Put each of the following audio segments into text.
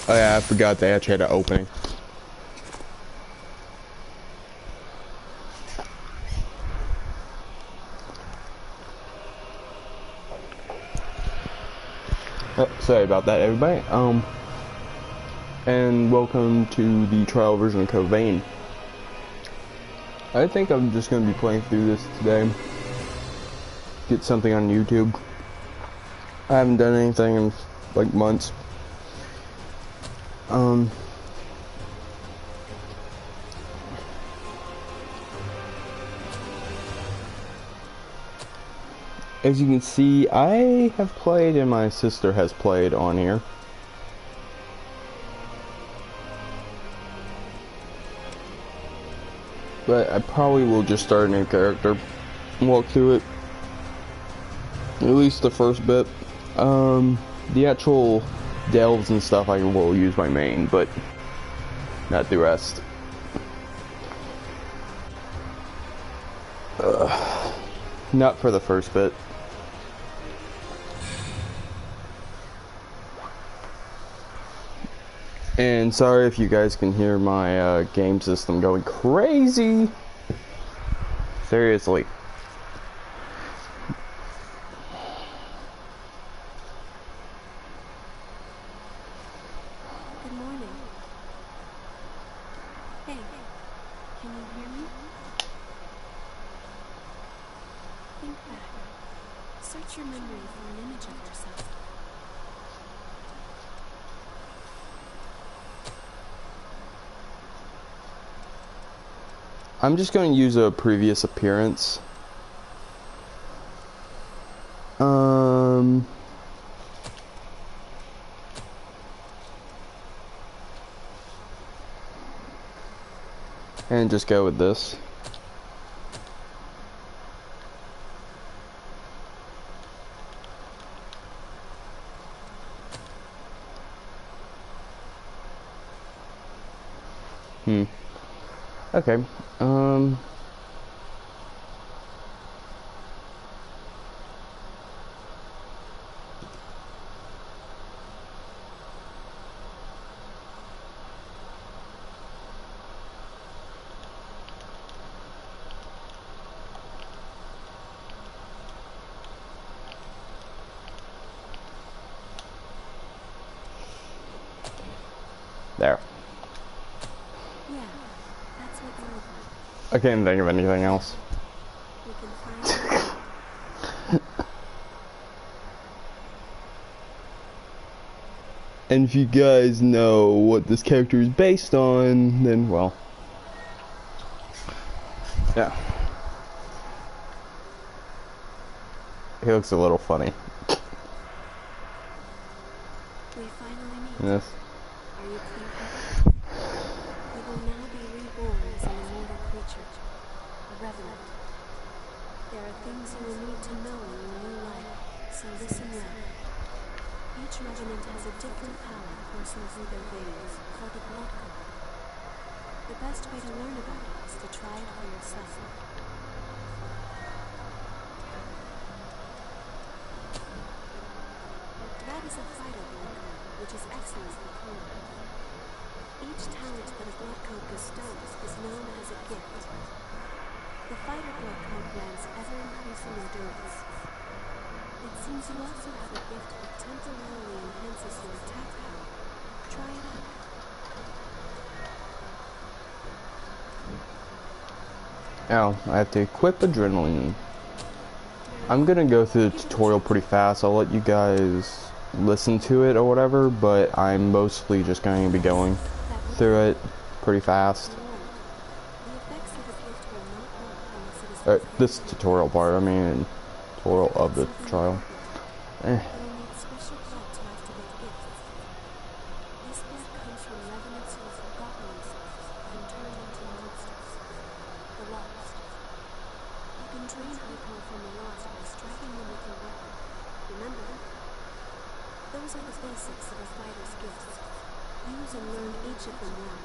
Oh yeah, I forgot they actually had an opening. Oh, sorry about that, everybody. And welcome to the trial version of Code Vein. I think I'm just gonna be playing through this today. Get something on YouTube. I haven't done anything in like months. As you can see, I have played and my sister has played on here. But I probably will just start a new character and walk through it. At least the first bit. The actual delves and stuff I will use my main, but not the rest. Not for the first bit. And sorry if you guys can hear my game system going crazy. Seriously. Good morning. Hey, can you hear me? Think back. Search your memory for an image of yourself. I'm just going to use a previous appearance. And just go with this. Okay. There. Yeah, that's what you look like. I can't think of anything else. We can find And if you guys know what this character is based on, then well. Yeah. He looks a little funny. We finally meet. Yes. Are you clear for it? You will now be reborn as an immortal creature, a revenant. There are things you will need to know in your new life, so listen well. Each revenant has a different power coursing through their veins, called a blood code. The best way to learn about it is to try it for yourself. That is a fighter blood code, which is excellent for combat. Each talent that a blood code bestows is known as a gift. The fighter blood code grants ever-increasing endurance. It seems you also have a gift that temporarily enhances your attack power. Try it out. Now, I have to equip adrenaline. I'm gonna go through the tutorial pretty fast. I'll let you guys listen to it or whatever, but I'm mostly just going to be going through it pretty fast. This tutorial part, I mean, tutorial of the trial. Those are the basics of a fighter's gifts. Use and learn each of them well.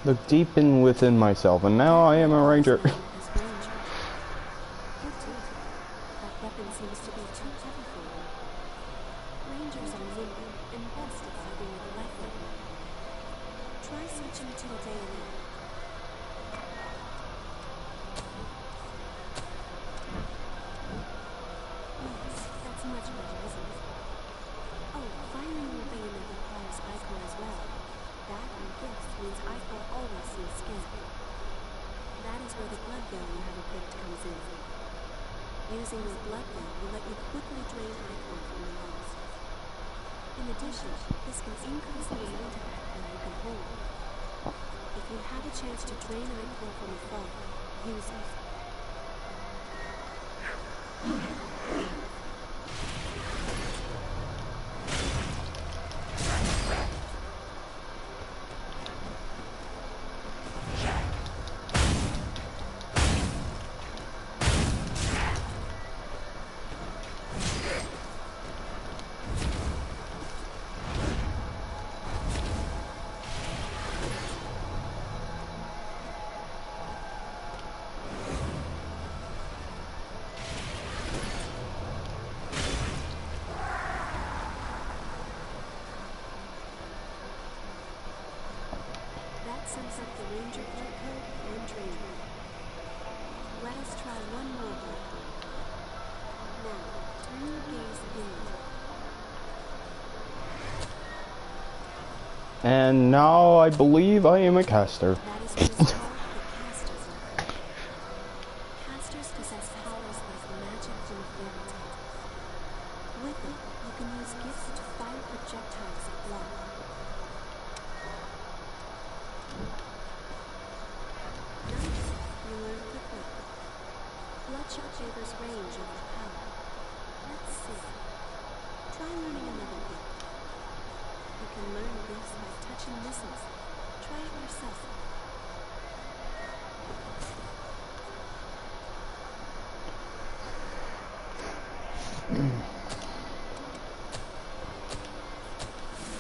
Look deep in within myself, and now I am a ranger. As ranger. Good too. That weapon seems to be too heavy for you. Rangers are nimble and best at fighting with a rifle. Try switching to a bayonet. Yes, that's much better, isn't it? Oh, firing your bayonet requires Icor as well. That and this means Icor always sees skin. That is where the blood veil you have equipped comes in. Using your blood veil will let you quickly drain Icor from the walls. In addition, this can increase the amount of Icor you can hold. If you have a chance to drain Icor from a foe, use it. Sums up the Ranger blood code and training. Let us try one more blood code. Now, turn your gaze inward. And now I believe I am a caster. That is what is called the caster's level. Casters possess powers like magic from a fairy tale. With it, you can use gifts to fire projectiles of blood. Bloodshot favors range over power. Let's see. Try learning another gift. You can learn this by touching missiles. Try it yourself.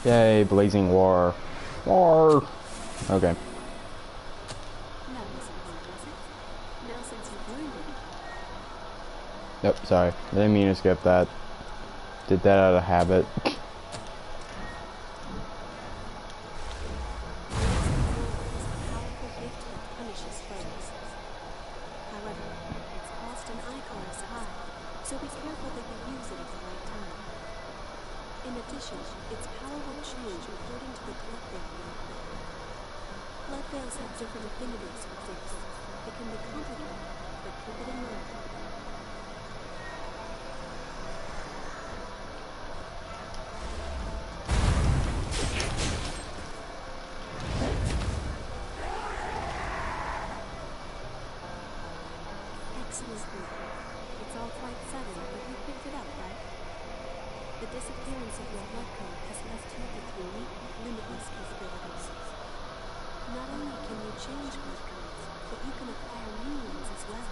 Yay, blazing war. War! Okay. Yep, sorry. I didn't mean to skip that. Did that out of habit. However, its cost in Icor is high, so be careful that you use it at the right time. In addition, its power will change according to the blood veil you equip. Blood veils have different affinities for things. It can be complicated, but keep it in mind. It's all quite sudden, but you picked it up, right? The disappearance of your blood code has left you with unique, limitless capabilities. Not only can you change blood codes, but you can acquire new ones as well.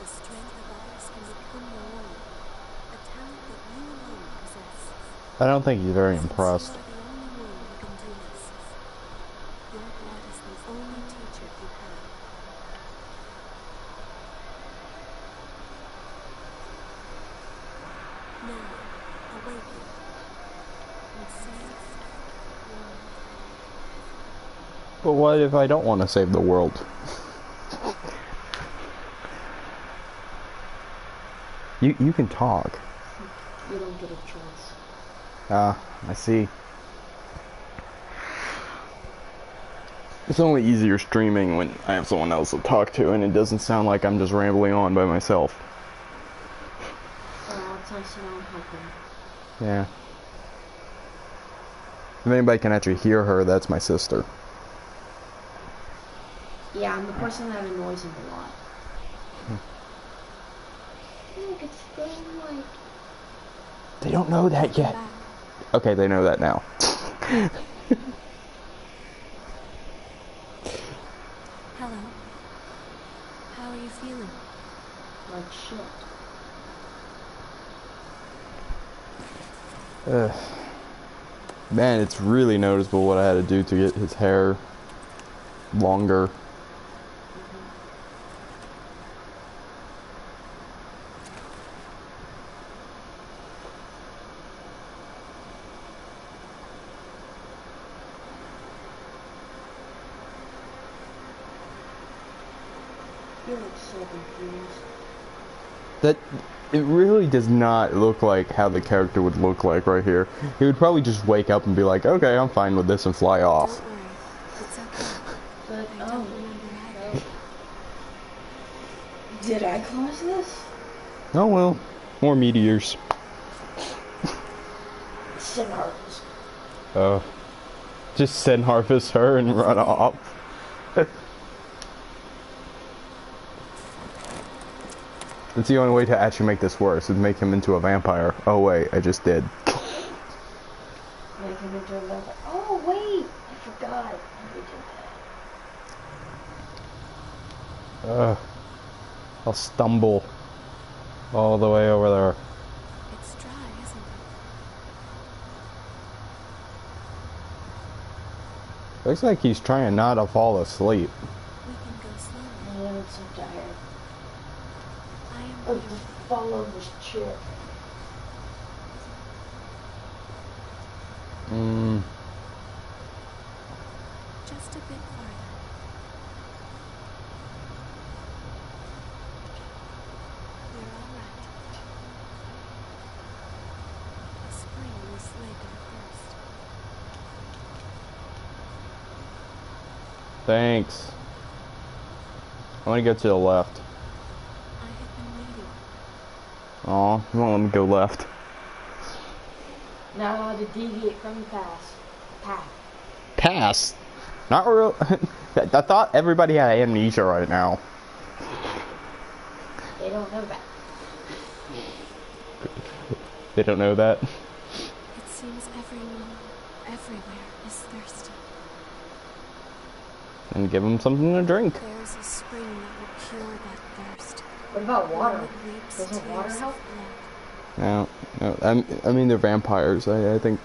The strength of others can become your own, a talent that you alone possess. I don't think he's very impressed. You are the only one who can do this. Your blood is the only teacher you have. Now, awaken and save the world. But what if I don't want to save the world? You can talk. You don't get a choice. Ah, I see. It's only easier streaming when I have someone else to talk to and it doesn't sound like I'm just rambling on by myself. It's nice to know I'm helping. Yeah. If anybody can actually hear her, that's my sister. Yeah, I'm the person that annoys him a lot. Look, it's going like... They don't know that yet. Okay, they know that now. Hello. How are you feeling? like shit. Man, it's really noticeable what I had to do to get his hair longer. You look so confused. That it really does not look like how the character would look like right here. He would probably just wake up and be like, "Okay, I'm fine with this," and fly off. Don't worry. It's okay. But, I don't remember either. Did I cause this? Oh well, more meteors. Sin harvest. Just send harvest her and run off. That's the only way to actually make this worse, is make him into a vampire. Oh wait, I just did. Make him into a vampire. Oh wait, I forgot. We did that. I'll stumble all the way over there. It's dry, isn't it? Looks like he's trying not to fall asleep. We can go slowly. I'm so tired. I am Oh, here. just follow this chair. Just a bit farther. We're all right. The spring will slake our thirst. Thanks. I want to go to the left. I have been waiting. Aw, you won't let me go left. Not allowed to deviate from the path. Pass? Not real. I thought everybody had amnesia right now. They don't know that. They don't know that. It seems everyone, everywhere, is thirsty. And give them something to drink. There's a spring that will cure that thirst. What about water? One that weeps Doesn't water tears of help? blood. No, I mean they're vampires. I think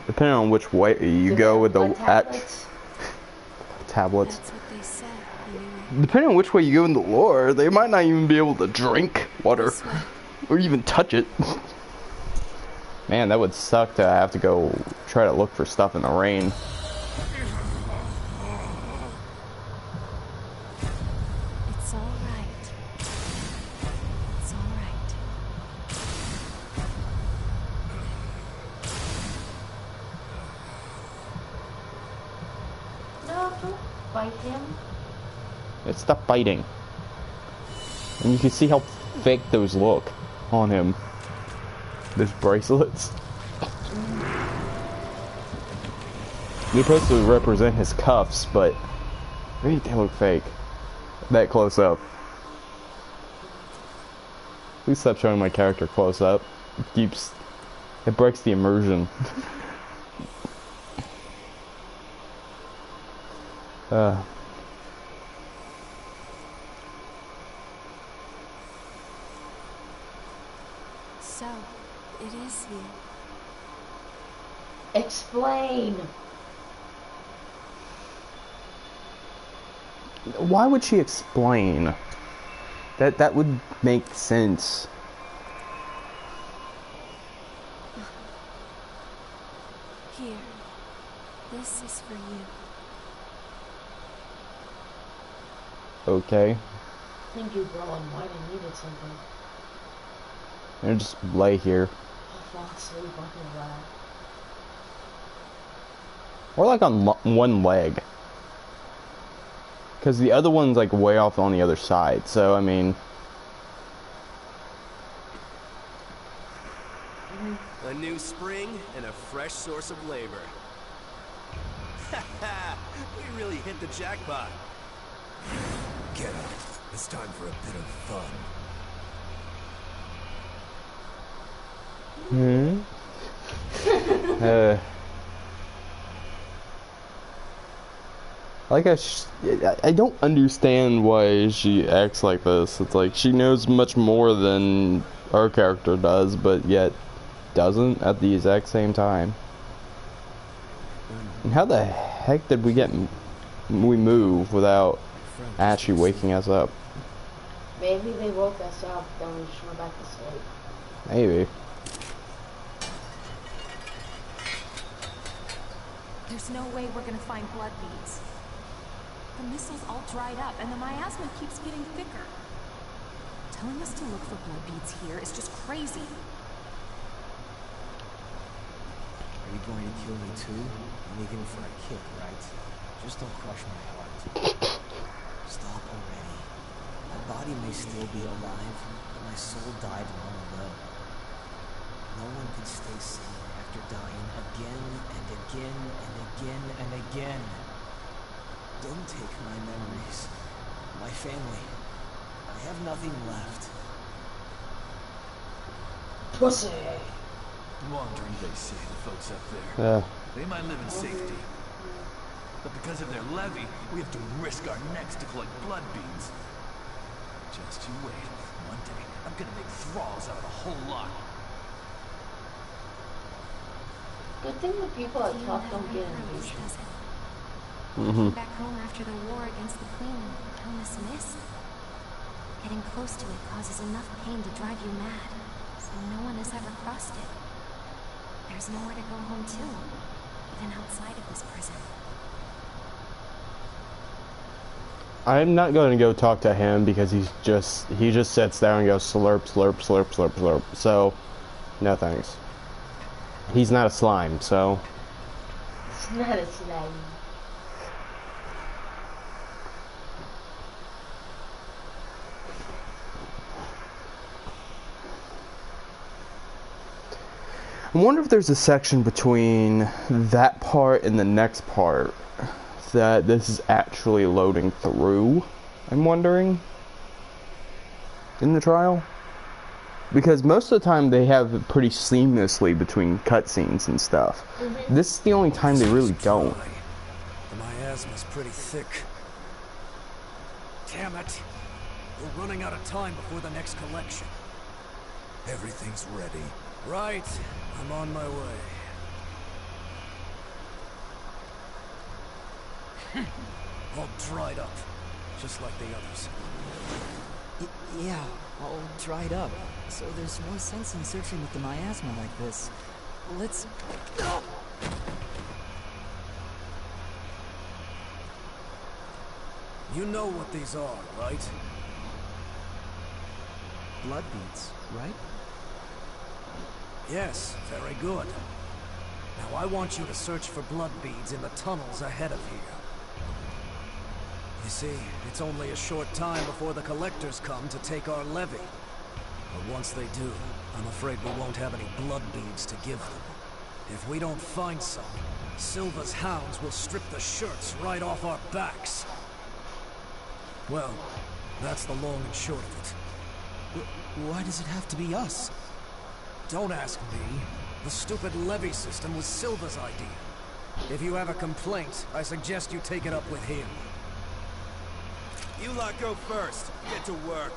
depending on which way you Do go they with the have blood tablets? tablets. That's what they said, anyway. Depending on which way you go in the lore, they might not even be able to drink water This way. or even touch it. Man, that would suck to have to go try to look for stuff in the rain. It's all right. It's all right. No, don't bite him. It's the fighting. And you can see how fake those look on him. Those bracelets. They're supposed to represent his cuffs, but they look fake. That close up. Please stop showing my character close up. It breaks the immersion. So, it is you. Explain. Why would she explain? That would make sense. Here. This is for you. Okay. Thank you, bro. And why I needed something. And just lay here. I'll fall asleep on your lap. Or like on one leg. Because the other one's like way off on the other side. So, I mean... A new spring and a fresh source of labor. We really hit the jackpot. Get up. It's time for a bit of fun. Like I don't understand why she acts like this. It's like she knows much more than our character does, but yet doesn't at the exact same time. And how the heck did we get we move without actually waking us up. Maybe they woke us up, then we just went back to sleep. Maybe. There's no way we're gonna find blood beads. The missile's all dried up, and the miasma keeps getting thicker. Telling us to look for blood beads here is just crazy. Are you going to kill me too? Anything for a kick, right? Just don't crush my heart. Stop already. My body may still be alive, but my soul died long ago. No one can stay sane after dying again and again and again and again. Don't take my memories, my family. I have nothing left. Pussy! Wandering, they say, the folks up there. Yeah. They might live in safety. But because of their levy, we have to risk our necks to collect blood beads. Just you wait. One day, I'm gonna make thralls out of the whole lot. Good thing the people at top don't get Rose, impatient. does it? Mm-hmm. Back home after the war against the Queen and Countess Mist. Getting close to it causes enough pain to drive you mad, so no one has ever crossed it. There's nowhere to go home to, even outside of this prison. I'm not going to go talk to him because he just sits there and goes slurp, slurp, slurp, slurp, slurp. So, no thanks. He's not a slime, so. It's not a slime. I wonder if there's a section between that part and the next part that this is actually loading through. I'm wondering in the trial, because most of the time they have it pretty seamlessly between cutscenes and stuff. This is the only time they really don't. The miasma's pretty thick. Damn it! We're running out of time before the next collection. Everything's ready. Right. I'm on my way. All dried up, just like the others. Yeah, all dried up. So there's no sense in searching with the miasma like this. Let's... You know what these are, right? Blood beads, right? Yes, very good. Now I want you to search for blood beads in the tunnels ahead of here. You see, it's only a short time before the collectors come to take our levy. But once they do, I'm afraid we won't have any blood beads to give them. If we don't find some, Silva's hounds will strip the shirts right off our backs. Well, that's the long and short of it. Why does it have to be us? Don't ask me. The stupid levy system was Silva's idea. If you have a complaint, I suggest you take it up with him. You lot go first. Get to work.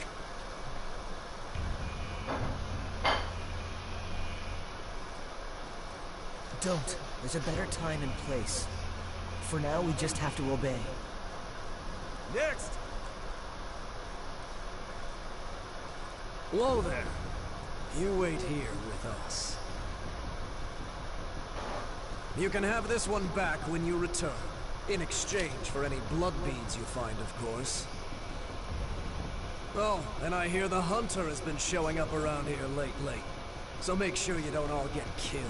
Don't. There's a better time and place. For now, we just have to obey. Next! Whoa there. You wait here with us. You can have this one back when you return. In exchange for any blood beads you find, of course. Oh, and I hear the hunter has been showing up around here lately. So make sure you don't all get killed.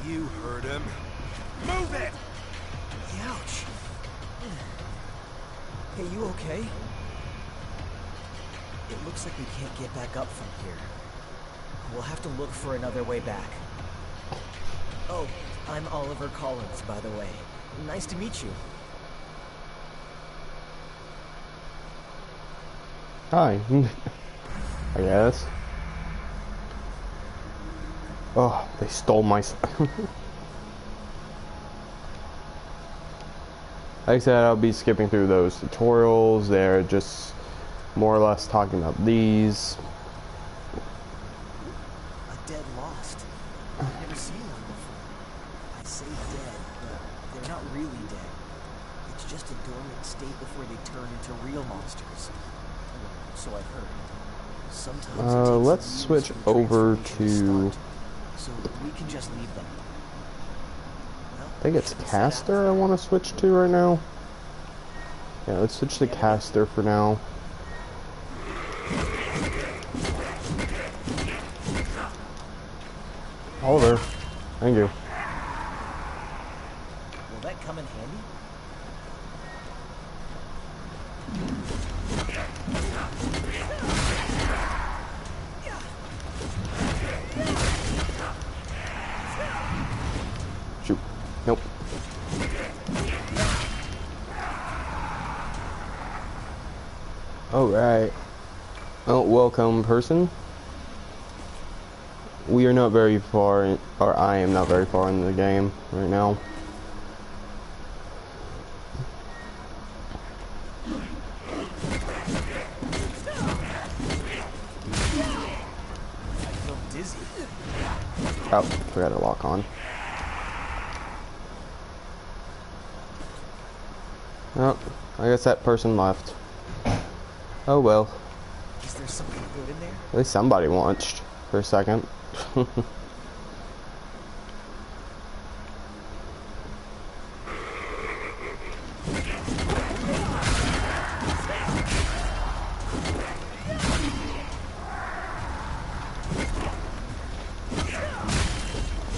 You heard him. Move it! Ouch! Hey, you okay? It looks like we can't get back up from here. We'll have to look for another way back. Oh, I'm Oliver Collins, by the way. Nice to meet you. Hi. I guess. Oh, they stole my... Like I said, I'll be skipping through those tutorials. They're just more or less talking about these. dead lost. I've never seen one before. I say dead, but they're not really dead. It's just a dormant state before they turn into real monsters. So I've heard. Sometimes it takes let's years switch for the over transformation to... start, so we can just leave them. Well, I think it's should we set out? Caster I want to switch to right now. Yeah, let's switch to Caster for now. Oliver, thank you. Will that come in handy? Shoot. Nope. Alright. Oh, welcome, person. We are not very far in, or I am not very far in the game right now. I feel dizzy. Oh, forgot to lock on. Oh, I guess that person left. Oh well. Is there something good in there? At least somebody watched for a second.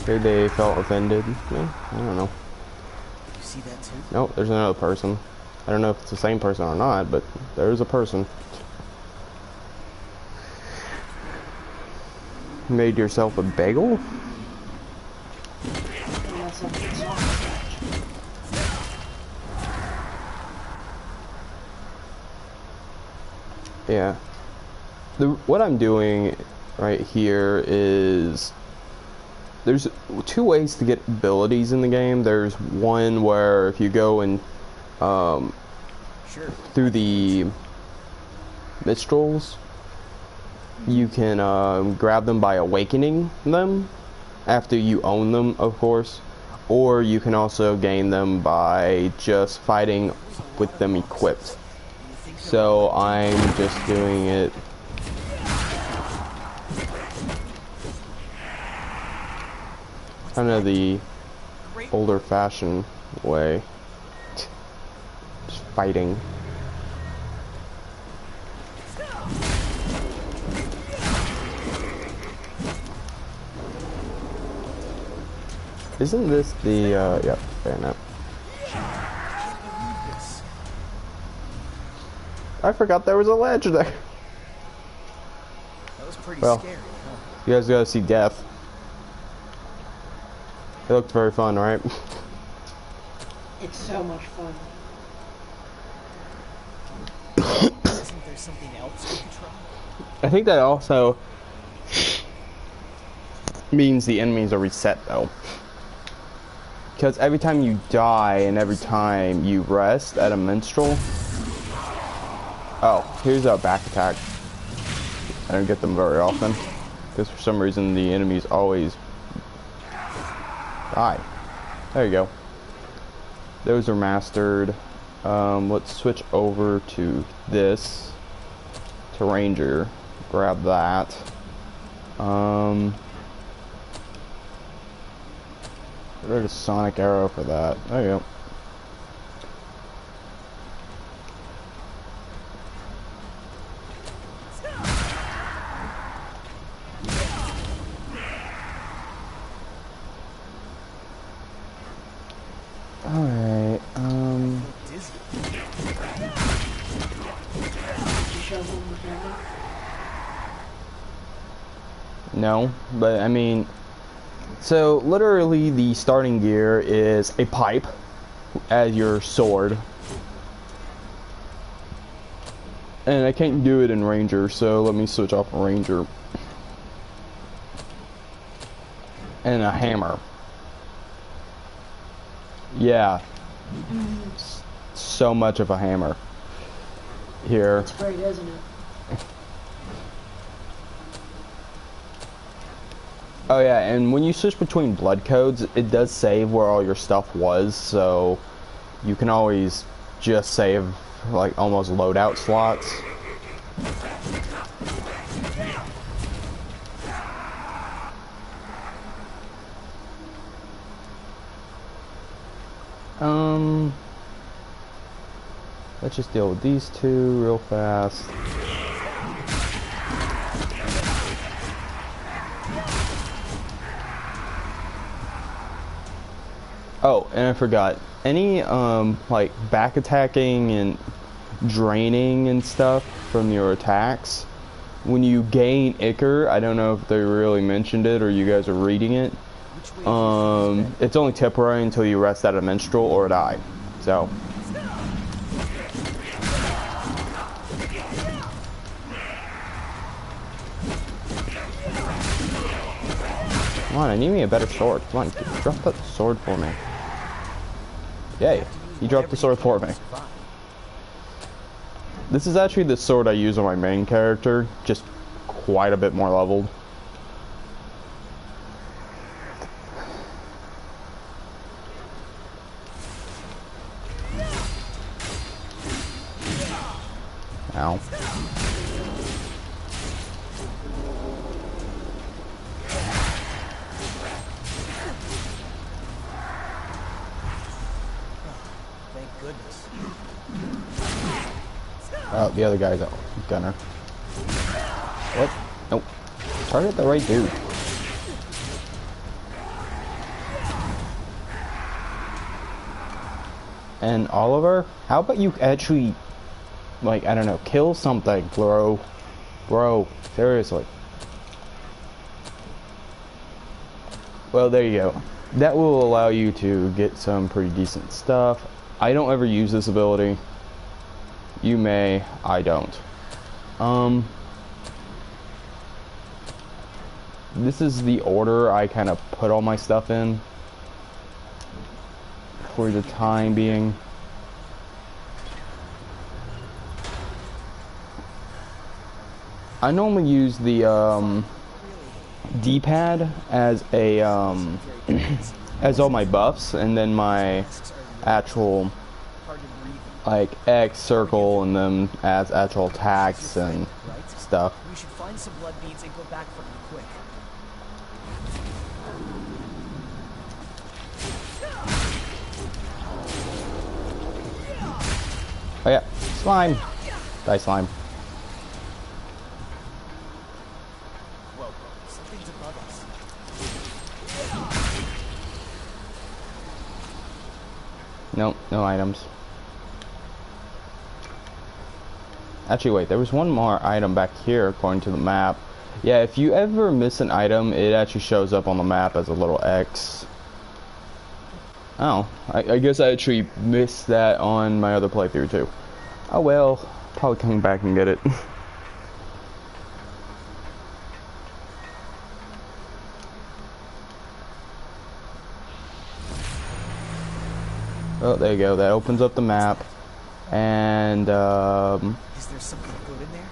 Maybe they felt offended. Yeah, I don't know. You see that too? Nope, there's another person. I don't know if it's the same person or not, but there's a person. Made yourself a bagel? Yeah. What I'm doing right here is there's two ways to get abilities in the game. There's one where if you go and Sure. through the Mistrals, you can grab them by awakening them after you own them, of course, or you can also gain them by just fighting with them equipped. So I'm just doing it kind of the older fashioned way. Just fighting. Isn't this the, yep, fair enough. I forgot there was a ledge there. That was pretty Well, scary, huh? you guys gotta see Death. It looked very fun, right? It's so much fun. Isn't there something else we could try? I think that also means the enemies are reset though. Because every time you die and every time you rest at a minstrel. Oh, here's a back attack. I don't get them very often. Because for some reason the enemies always die. There you go. Those are mastered. Let's switch over to this. To Ranger. Grab that. There's a Sonic Arrow for that. There you go. Alright, Dizzy. no, but I mean, so literally the starting gear is a pipe as your sword. And I can't do it in Ranger, so let me switch off Ranger. And a hammer. Yeah. So much of a hammer. Here. It's great, isn't it? Oh yeah, and when you switch between blood codes, it does save where all your stuff was, so you can always just save like almost loadout slots. Let's just deal with these two real fast. Oh, and I forgot. Any, like, back attacking and draining and stuff from your attacks, when you gain Ichor, I don't know if they really mentioned it or you guys are reading it, it's only temporary until you rest out of Minstrel or die. So. Come on, I need me a better sword. Come on, drop that sword for me. Yay, he dropped the sword for me. This is actually the sword I use on my main character, just quite a bit more leveled. Ow. Oh, the other guy's a gunner. What? Nope. Target the right dude. And Oliver, how about you actually, like, I don't know, kill something, bro. Bro, seriously. Well, there you go. That will allow you to get some pretty decent stuff. I don't ever use this ability. You may, I don't. This is the order I kind of put all my stuff in for the time being. I normally use the D-pad as a as all my buffs, and then my actual like X, circle, and then as actual attacks and stuff. We should find some blood beads and go back for them quick. Oh yeah, slime. Die, slime. Whoa, something's above us. Nope, no items. Actually, wait, there was one more item back here according to the map. Yeah, if you ever miss an item, it actually shows up on the map as a little X. Oh, I guess I actually missed that on my other playthrough too. Oh well, probably coming back and get it. Oh, there you go, that opens up the map. And, Is there something good in there?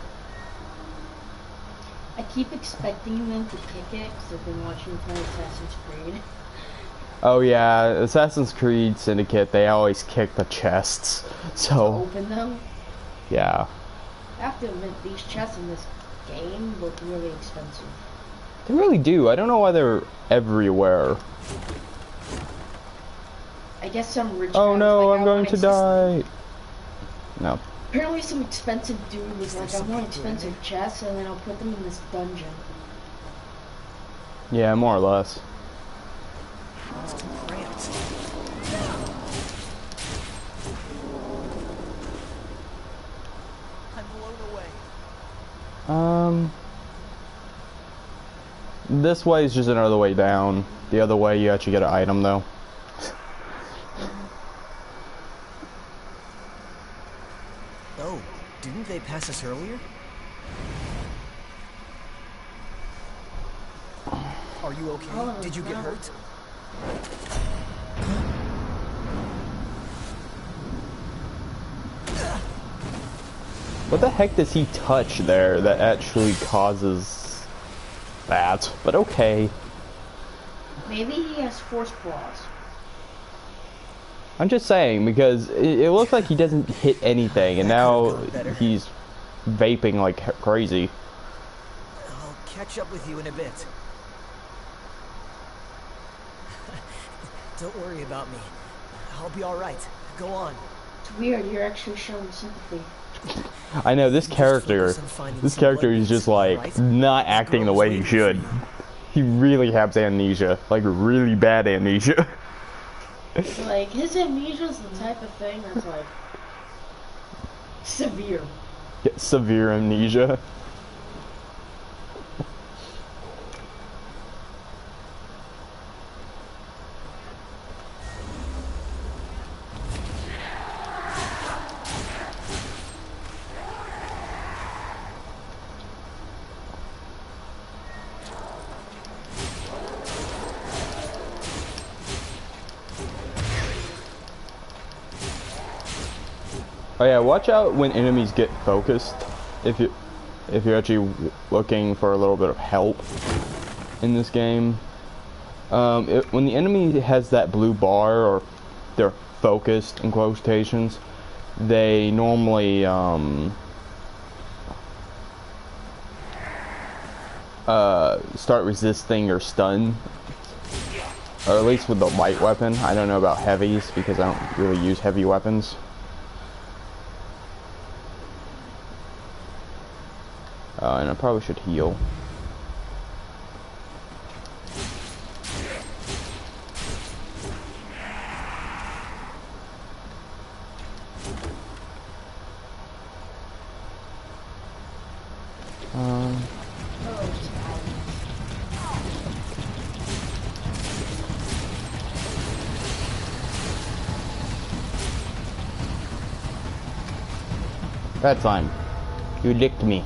I keep expecting them to kick it because I've been watching play Assassin's Creed. oh yeah, Assassin's Creed Syndicate, they always kick the chests. So, Open them. yeah. I have to admit, these chests in this game look really expensive. They really do. I don't know why they're everywhere. I guess some rich Oh guy no, was like, I'm I going want to expensive- die. No. Apparently some expensive dude was like, I want expensive chests, and then I'll put them in this dungeon. Yeah, more or less. It's too cramped. I'm blown away. This way is just another way down. The other way, you actually get an item, though. Oh, didn't they pass us earlier? Are you okay? Oh, Did you get no. hurt? What the heck does he touch there that actually causes that? But okay. Maybe he has force claws. I'm just saying, because it looks like he doesn't hit anything, and now he's vaping like crazy. I'll catch up with you in a bit. Don't worry about me. I'll be alright. Go on. It's weird, you're actually showing sympathy. I know, this character is just like not acting the way he should. He really has amnesia, like really bad amnesia. Like, his amnesia's the type of thing that's like severe. Yeah, severe amnesia. Oh yeah, watch out when enemies get focused. If you're actually looking for a little bit of help in this game, when the enemy has that blue bar or they're focused in quotations, they normally start resisting your stun, or at least with the light weapon. I don't know about heavies because I don't really use heavy weapons. And I probably should heal. Bad time. You licked me.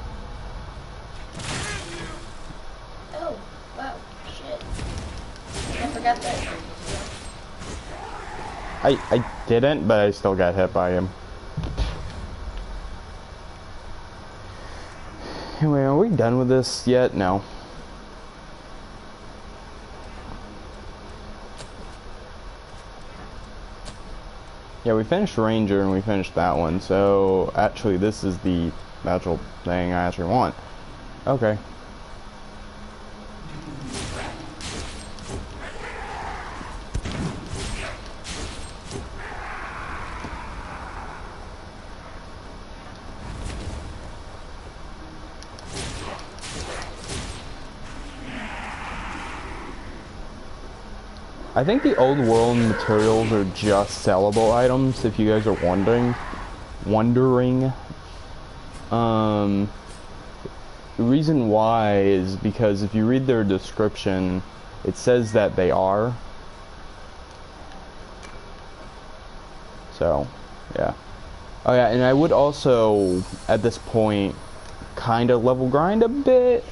Oh, wow, shit. I forgot that. I didn't, but I still got hit by him. Anyway, are we done with this yet? No. Yeah, we finished Ranger and we finished that one, so actually this is the actual thing I actually want. Okay. I think the old world materials are just sellable items, if you guys are wondering. The reason why is because if you read their description, it says that they are. So, yeah. Oh yeah, and I would also, at this point, kind of level grind a bit,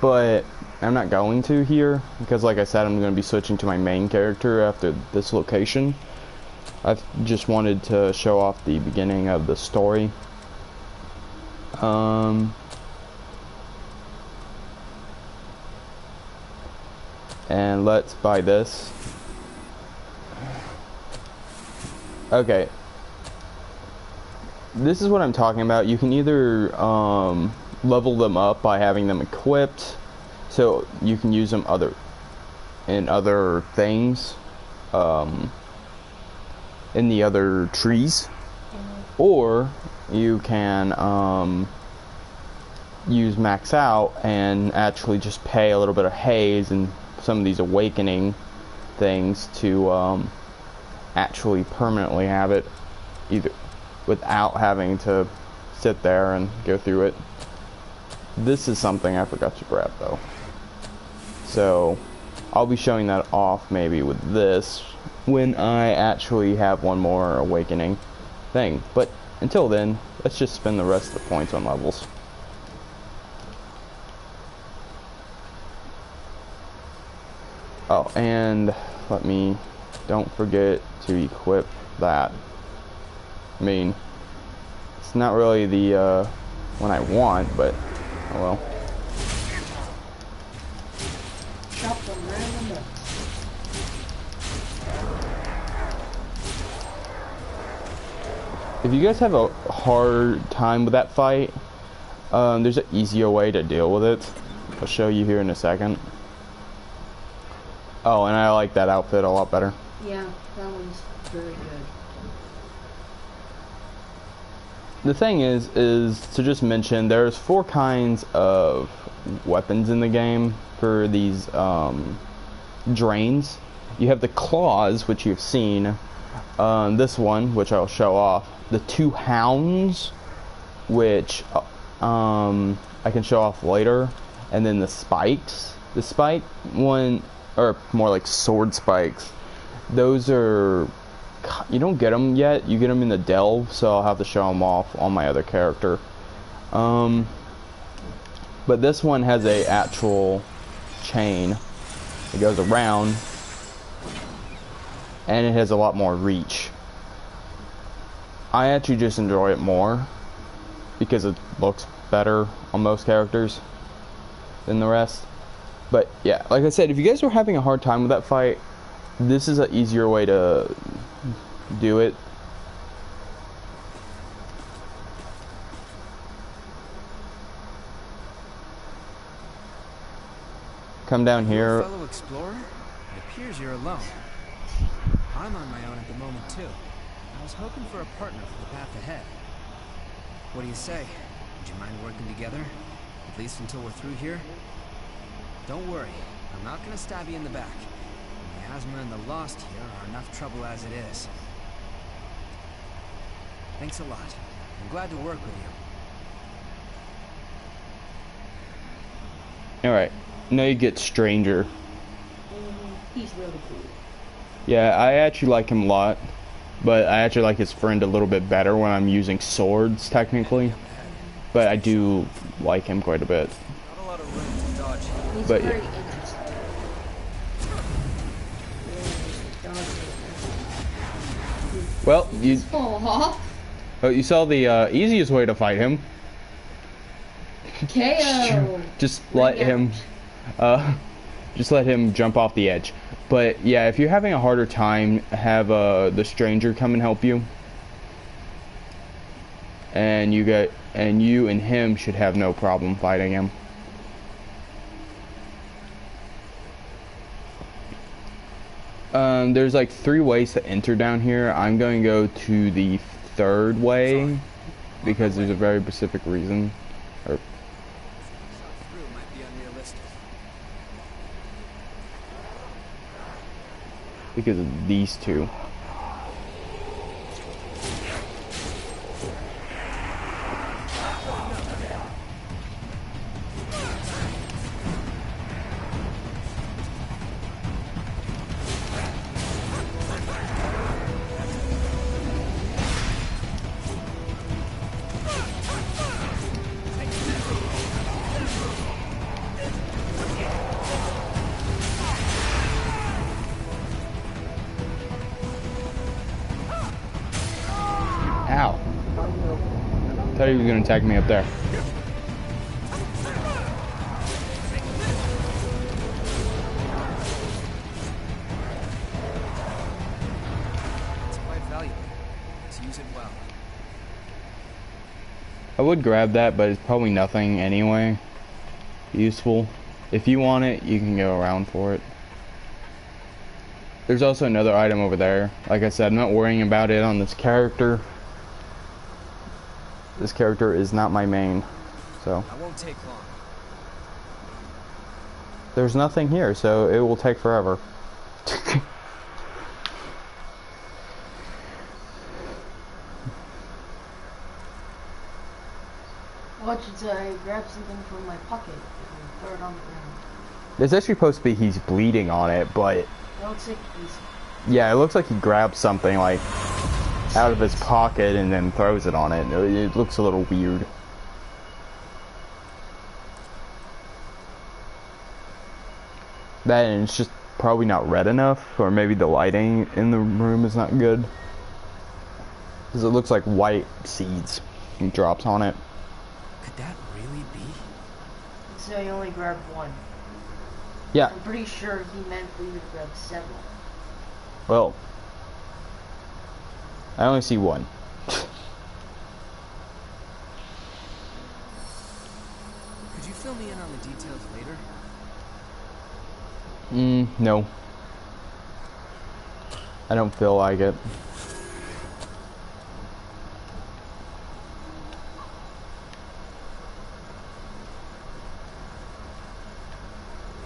but I'm not going to here, because like I said, I'm going to be switching to my main character after this location. I've just wanted to show off the beginning of the story. And let's buy this. Okay. This is what I'm talking about. You can either level them up by having them equipped, so you can use them in other things, in the other trees, or you can use max out and actually just pay a little bit of haze and some of these awakening things to actually permanently have it, either without having to sit there and go through it. This is something I forgot to grab though, so I'll be showing that off maybe with this when I actually have one more awakening thing. But until then, let's just spend the rest of the points on levels. Oh, and don't forget to equip that. I mean, it's not really the one I want, but oh well. Chop them right in the middle. if you guys have a hard time with that fight, there's an easier way to deal with it. I'll show you here in a second. Oh, and I like that outfit a lot better. Yeah, that one's very good. The thing is to just mention, there's 4 kinds of weapons in the game for these drains. You have the claws, which you've seen. This one, which I'll show off. The 2 hounds, which I can show off later. And then the spikes. The spike one, or more like sword spikes, those are, you don't get them yet. You get them in the delve, so I'll have to show them off on my other character. But this one has a actual chain. It goes around, and it has a lot more reach. I actually just enjoy it more because it looks better on most characters than the rest. But yeah, like I said, if you guys were having a hard time with that fight, this is an easier way to do it. Come down here. Fellow explorer, it appears you're alone. I'm on my own at the moment too. I was hoping for a partner for the path ahead. What do you say? Would you mind working together? At least until we're through here? Don't worry, I'm not gonna stab you in the back. The miasma and the Lost here are enough trouble as it is. Thanks a lot. I'm glad to work with you. Alright, now you get Stranger. He's really cool. Yeah, I actually like him a lot, but I actually like his friend a little bit better when I'm using swords, technically. But I do like him quite a bit. Not a lot of room to dodge. He's But very yeah. interesting. Well, you saw the easiest way to fight him. KO. Just let him jump off the edge. But yeah, if you're having a harder time, have the Stranger come and help you, and you and him should have no problem fighting him. There's like 3 ways to enter down here. I'm going to go to the 3rd way because there's a very specific reason. Or Might be unrealistic. because of these 2. Ow. I thought he was going to attack me up there. It's quite valuable. Let's use it well. I would grab that, but it's probably nothing anyway useful. If you want it, you can go around for it. There's also another item over there. Like I said, I'm not worrying about it on this character. This character is not my main, so. I won't take long. There's nothing here, so it will take forever. Watch it, I grab something from my pocket and throw it on the ground. It's actually supposed to be he's bleeding on it, but It looks like he's... yeah, it looks like he grabbed something like out of his pocket and then throws it on it. It looks a little weird. That, and it's just probably not red enough, or maybe the lighting in the room is not good. Because it looks like white seeds and drops on it. Could that really be? So he only grabbed one. Yeah, I'm pretty sure he meant we would grab several. well, I only see one. me in on the details later? No. I don't feel like it.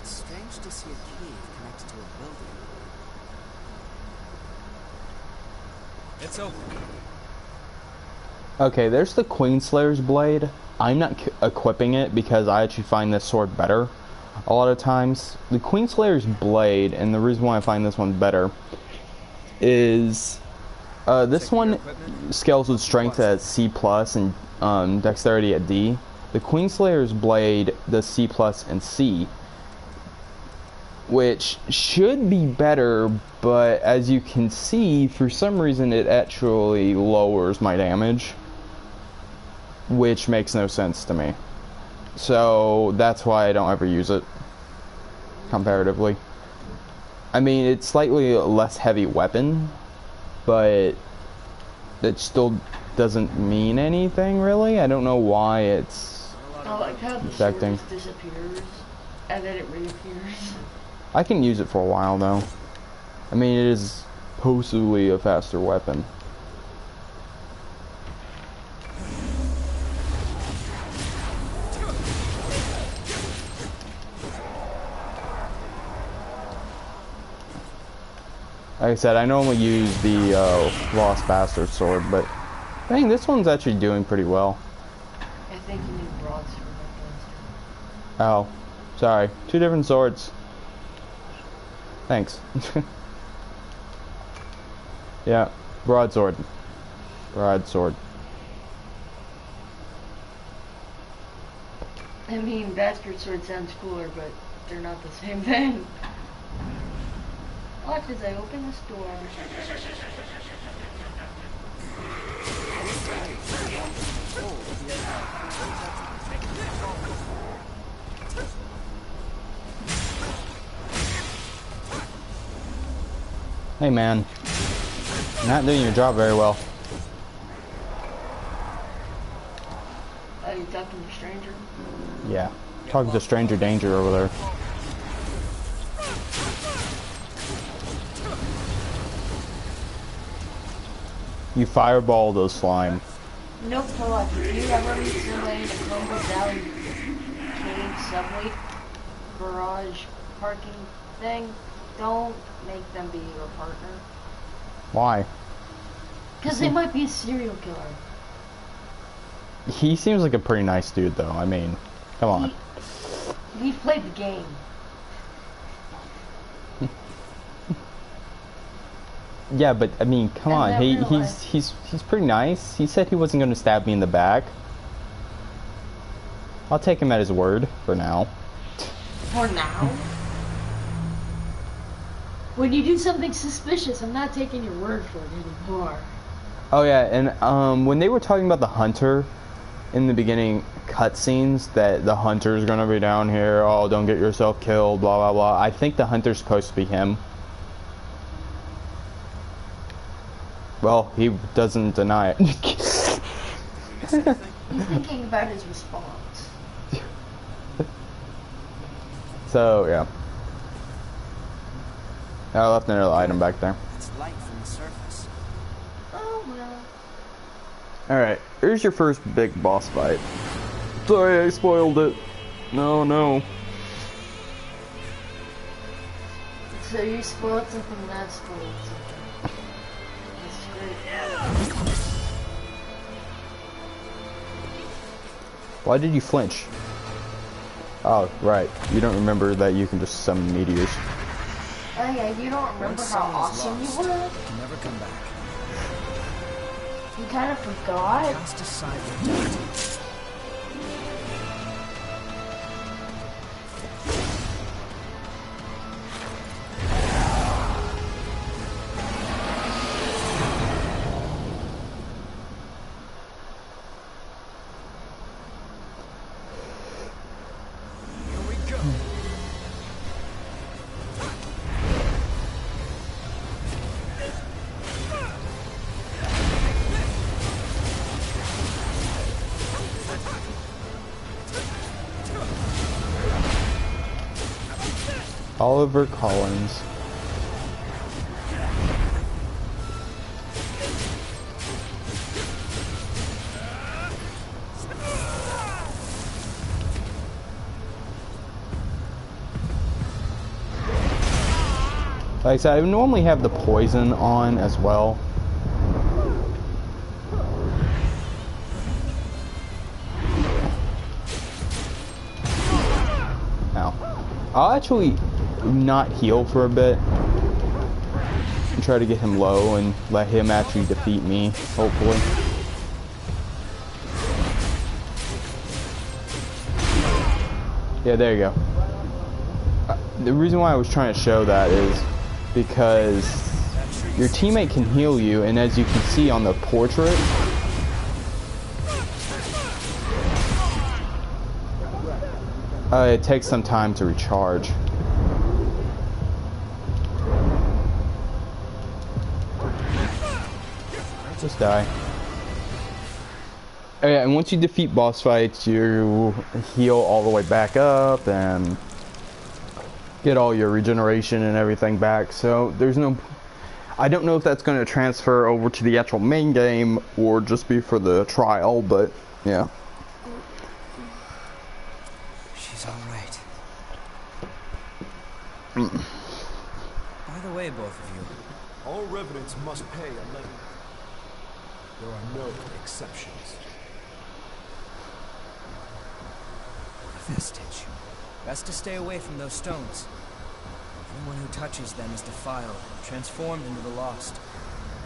It's strange to see a cave connected to a building. It's open. Okay, there's the Queenslayer's blade. I'm not equipping it because I actually find this sword better a lot of times. The Queenslayer's blade, and the reason why I find this one better, is this one scales with strength at C+, and dexterity at D. The Queenslayer's blade does C+ and C, which should be better, but as you can see, for some reason it actually lowers my damage, which makes no sense to me. So that's why I don't ever use it comparatively. I mean, it's slightly less heavy weapon, but it still doesn't mean anything really. I don't know why it's I like how the sword affecting. just disappears and then it reappears. I can use it for a while though. I mean, it is supposedly a faster weapon. Like I said, I normally use the Lost Bastard sword, but I think this one's actually doing pretty well. I think you need broadsword like those. Oh, sorry. Two different swords. Thanks. Yeah, broadsword. Broadsword. I mean, bastard sword sounds cooler, but they're not the same thing. Watch as I open this door. Hey man, you're not doing your job very well. Are you talking to stranger? Yeah, talking to stranger danger over there. You fireball those slime. Nope, Pollock, if you ever meet somebody in a Combo Valley cave subway garage parking thing, don't make them be your partner. Why? Because they might be a serial killer. He seems like a pretty nice dude though, I mean, come on. We've played the game. Yeah, but I mean, come on, And that real life. he's pretty nice. He said he wasn't going to stab me in the back. I'll take him at his word for now. For now? When you do something suspicious, I'm not taking your word for it anymore. Oh yeah, and when they were talking about the hunter in the beginning cutscenes, that the hunter's gonna be down here, oh don't get yourself killed, blah blah blah. I think the hunter's supposed to be him. Well, he doesn't deny it. He's thinking about his response. So yeah. I left another item back there. It's light from the surface. Oh well. Alright, here's your first big boss fight. Sorry, I spoiled it. No. So you spoiled something that spoiled something. That's great. Why did you flinch? Oh, right. You don't remember that you can just summon meteors. Oh yeah, you don't remember Once how someone is awesome lost, you were? they can never come back. You kind of forgot? Just decide what to do. Here we go. Oliver Collins. Like I said, I normally have the poison on as well. Now, I'll actually not heal for a bit and try to get him low and let him actually defeat me, hopefully. Yeah, there you go. The reason why I was trying to show that is because your teammate can heal you, and as you can see on the portrait, it takes some time to recharge. Just die. Oh yeah, and once you defeat boss fights, you heal all the way back up and get all your regeneration and everything back. So there's no, I don't know if that's going to transfer over to the actual main game or just be for the trial, but yeah. She's all right. By the way, both of you, All revenants must pay a levy. There are no exceptions. Vestige. Best to stay away from those stones. Anyone who touches them is defiled, transformed into the lost.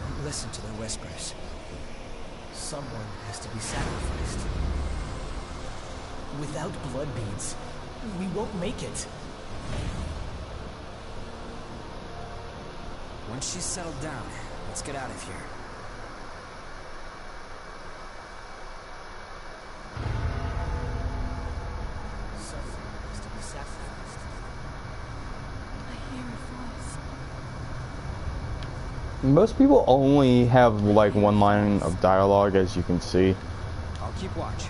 Don't listen to their whispers. Someone has to be sacrificed. Without blood beads, we won't make it. Once she's settled down, let's get out of here. Someone has to be sacrificed. I hear a voice. Most people only have like one line of dialogue, as you can see. I'll keep watch.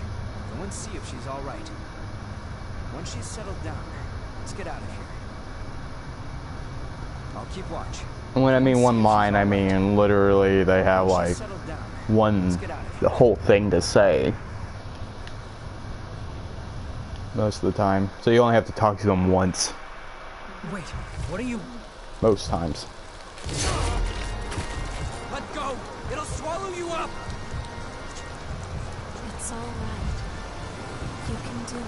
Go and see if she's all right. Once she's settled down, let's get out of here. I'll keep watch. And when I mean one line, I mean literally they have like the whole thing to say most of the time. So you only have to talk to them once. Wait, what are you? Most times. Let go! It'll swallow you up! It's all right. You can do it.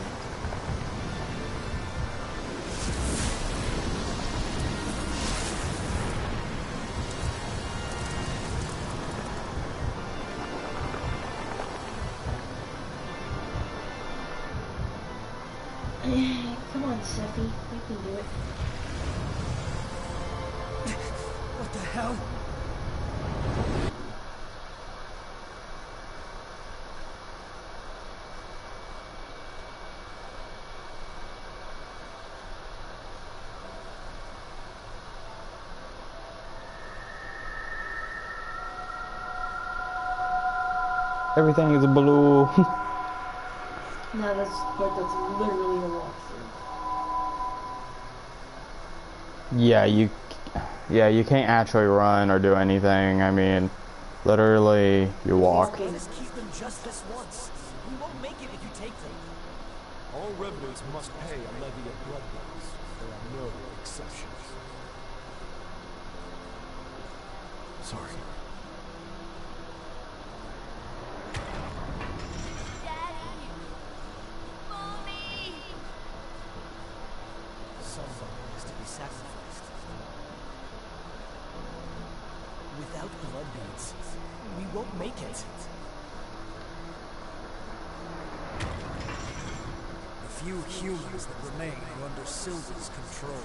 Come on, Sephi. You can do it. What the hell? Everything is blue. No, that's literally a walkthrough. Yeah, you can't actually run or do anything. I mean, literally, you walk. Just keep them just this once. We won't make it if you take them. All revenants must pay a levy of blood beads. There are no exceptions. Sorry. Someone has to be sacrificed. Without blood beads, we won't make it. The few humans that remain are under Sylva's control.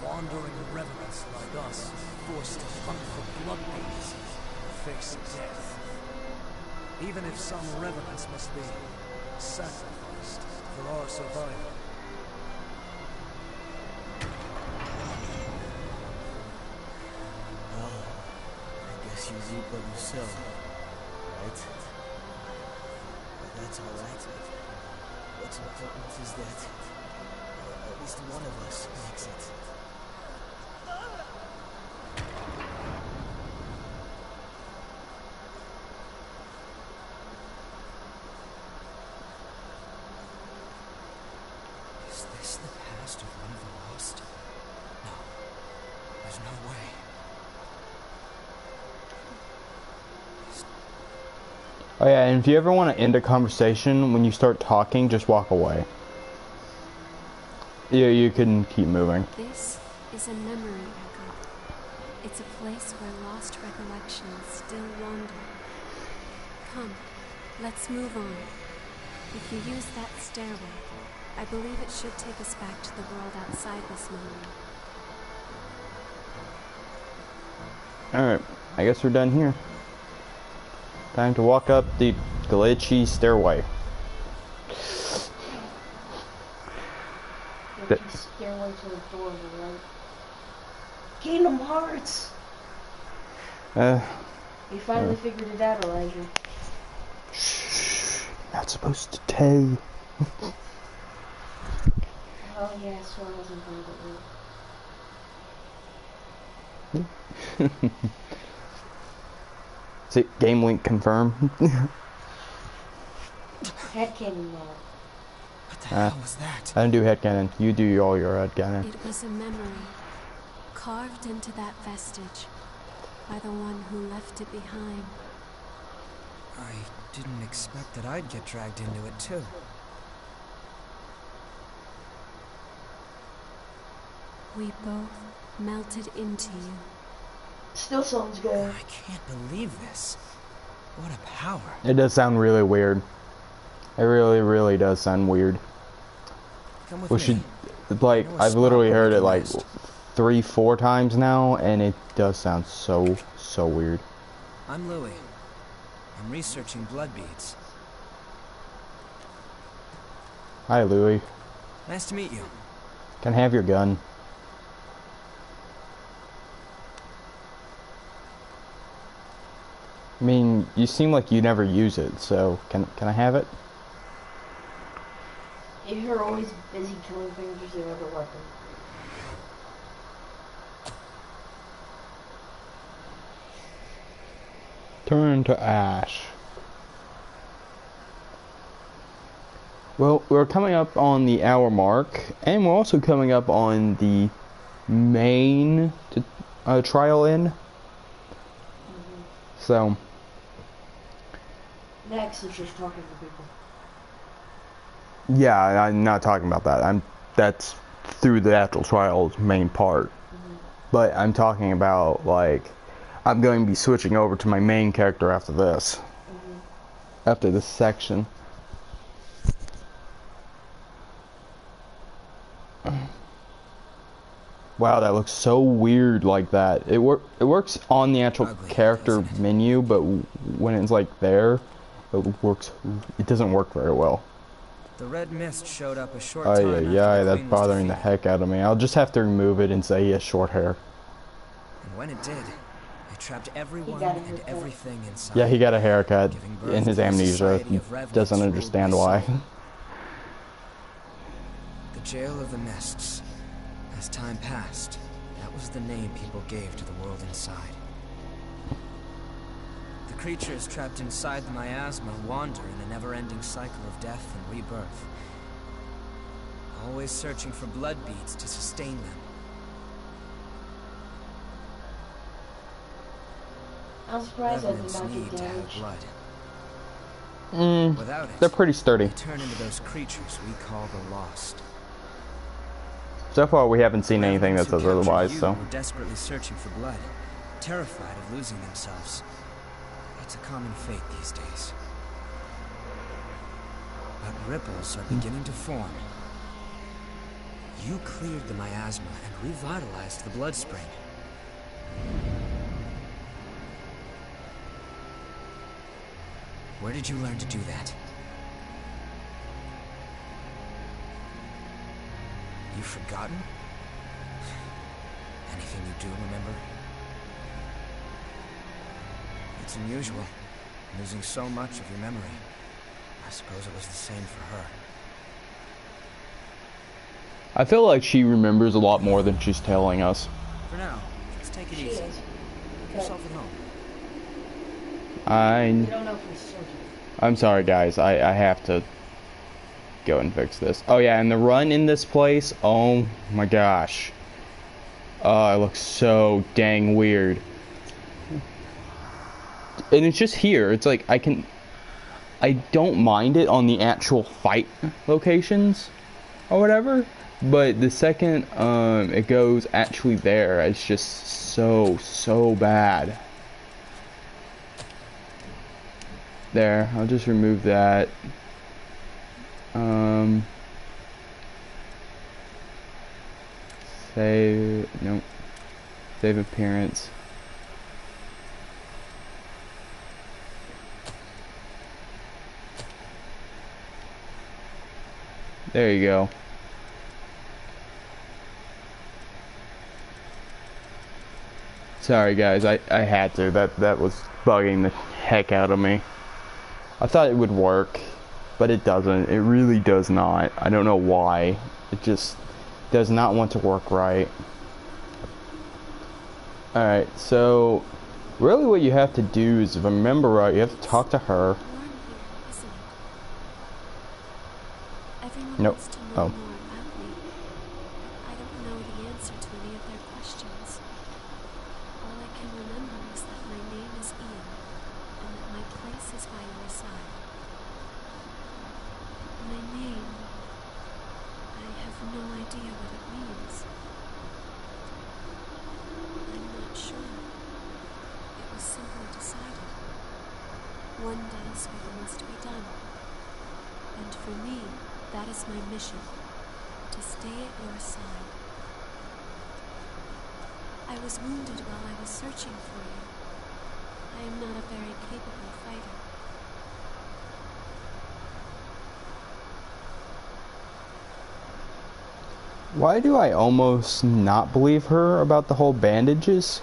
Wandering revenants like us, forced to fight for blood beads, face death. Even if some revenants must be sacrificed for our survival. You reap what you sow, right? But that's all right. What's important is that least one of us makes it. Is this the past of one of the lost? No. There's no way. Oh yeah, and if you ever want to end a conversation, when you start talking, just walk away. Yeah, you can keep moving. This is a memory echo. It's a place where lost recollections still wander. Come, let's move on. If you use that stairway, I believe it should take us back to the world outside this memory. Alright, I guess we're done here. Time to walk up the glitchy stairway. Stairway to the door, right? Kingdom Hearts! You finally figured it out, Elijah. Shh, not supposed to tell. Oh yeah, so I wasn't going to do. See, game link confirmed. Headcanon now. What the hell was that? I didn't do headcanon. You do all your headcanon. It was a memory, carved into that vestige by the one who left it behind. I didn't expect that I'd get dragged into it too. We both melted into you. Still sounds good. I can't believe this. What a power. It does sound really weird. It really, really does sound weird. Come with We me. should, like, I've literally heard it like 3-4 times now, and it does sound so weird. I'm Louis. I'm researching blood beads. Hi, Louis. Nice to meet you. Can I have your gun? I mean, you seem like you never use it, so can I have it? If you're always busy killing things with your other weapon. Turn to ash. Well, we're coming up on the hour mark, and we're also coming up on the main trial end. So Next is just talking to people. yeah, I'm not talking about that. That's through the actual trial's main part. But I'm talking about, like, I'm going to be switching over to my main character after this. After this section. Wow, that looks so weird like that. It works on the actual character menu, but when it's like there, it doesn't work very well. The red mist showed up a short Oh time yeah, after yeah, the that's Queen was bothering the defeated. heck out of me. I'll just have to remove it and say he has short hair. And when it did, it trapped everyone got a and haircut. everything inside. Yeah, he got a haircut Giving birth in his to a amnesia. society of revenants Doesn't ruled understand by why. Saul. The Jail of the Mists. As time passed, that was the name people gave to the world inside. The creatures trapped inside the miasma wander in a never-ending cycle of death and rebirth, always searching for blood beads to sustain them. I'm surprised I did Revenants not get need to have damaged. blood. Without it, They're pretty sturdy. they turn into those creatures we call the Lost. So far, we haven't seen anything that Revenants who says captured otherwise, you so. were desperately searching for blood, terrified of losing themselves. It's a common fate these days. But ripples are beginning to form. You cleared the miasma and revitalized the blood spring. Where did you learn to do that? You've forgotten? Anything you do remember? It's unusual, losing so much of your memory. I suppose it was the same for her. I feel like she remembers a lot more than she's telling us. For now, just take it She easy. is. Make yourself at home. We don't know if he's surgery. I'm sorry, guys. I have to go and fix this. Oh, yeah, and the run in this place, oh my gosh. Oh, it looks so dang weird. And it's just here. It's like, I don't mind it on the actual fight locations or whatever. But the second it goes actually there, it's just so bad. There, I'll just remove that. Save, nope. Save appearance. There you go. Sorry guys, I had to. That was bugging the heck out of me. I thought it would work, but it doesn't. It really does not. I don't know why. It just does not want to work right. Alright, so really what you have to do is, if I remember right, you have to talk to her. Warm here, isn't it? Everyone Nope. wants to know Oh. more about me. I don't know the answer to any of their questions. All I can remember is that my name is Ian, and that my place is by your side. My name, I have no idea what it means. I'm not sure. It was simply decided. One does what must be done. And for me, that is my mission, to stay at your side. I was wounded while I was searching for you. I am not a very capable fighter. Why do I almost not believe her about the whole bandages?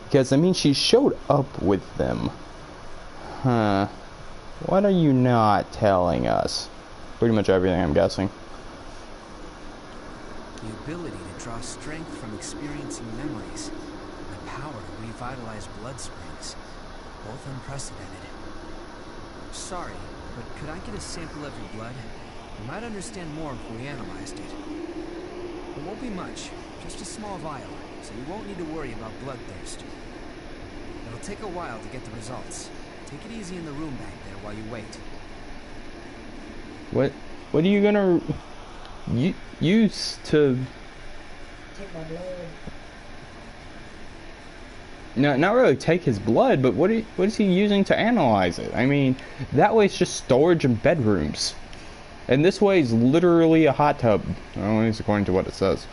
Because, I mean, she showed up with them. Huh. What are you not telling us? Pretty much everything, I'm guessing. The ability to draw strength from experiencing memories, and the power to revitalize blood springs, both unprecedented. Sorry, but could I get a sample of your blood? We might understand more if we analyzed it. It won't be much, just a small vial, so you won't need to worry about bloodthirst. It'll take a while to get the results. Take it easy in the room back there while you wait. What are you gonna use to... Take my blood. No, not really take his blood, but what is he using to analyze it? I mean, that way it's just storage in bedrooms. And this way is literally a hot tub. Well, at least according to what it says.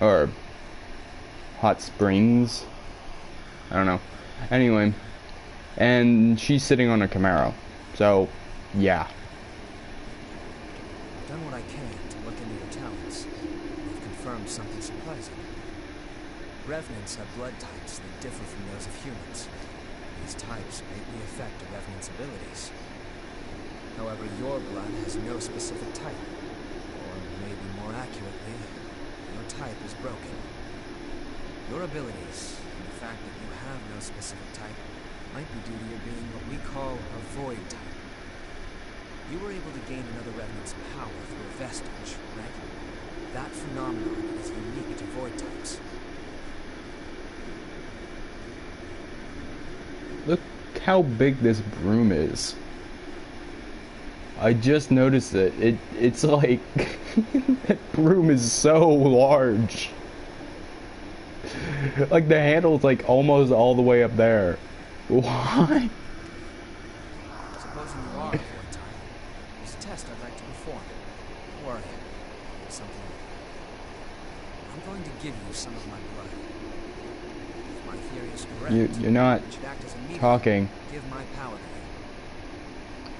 Or hot springs. I don't know. Anyway, and she's sitting on a Camaro. So, yeah. I've done what I can to look into your talents. I've confirmed something surprising. Revenants have blood types that differ from those of humans. These types greatly affect a Revenant's abilities. However, your blood has no specific type. Or maybe more accurately, your type is broken. Your abilities, and the fact that you have no specific type, might be due to your being what we call a void type. You were able to gain another Revenant's power through a vestige, right? That phenomenon is unique to void types. Look how big this broom is. I just noticed it. It's like that broom is so large. Like the handle's like almost all the way up there. Why? Supposing you are a void type, there's a test I'd like to perform. Don't worry. It's something. I'm going to give you some of my blood. If my theory is correct, You're not it should act as a medium, talking. give my power to you.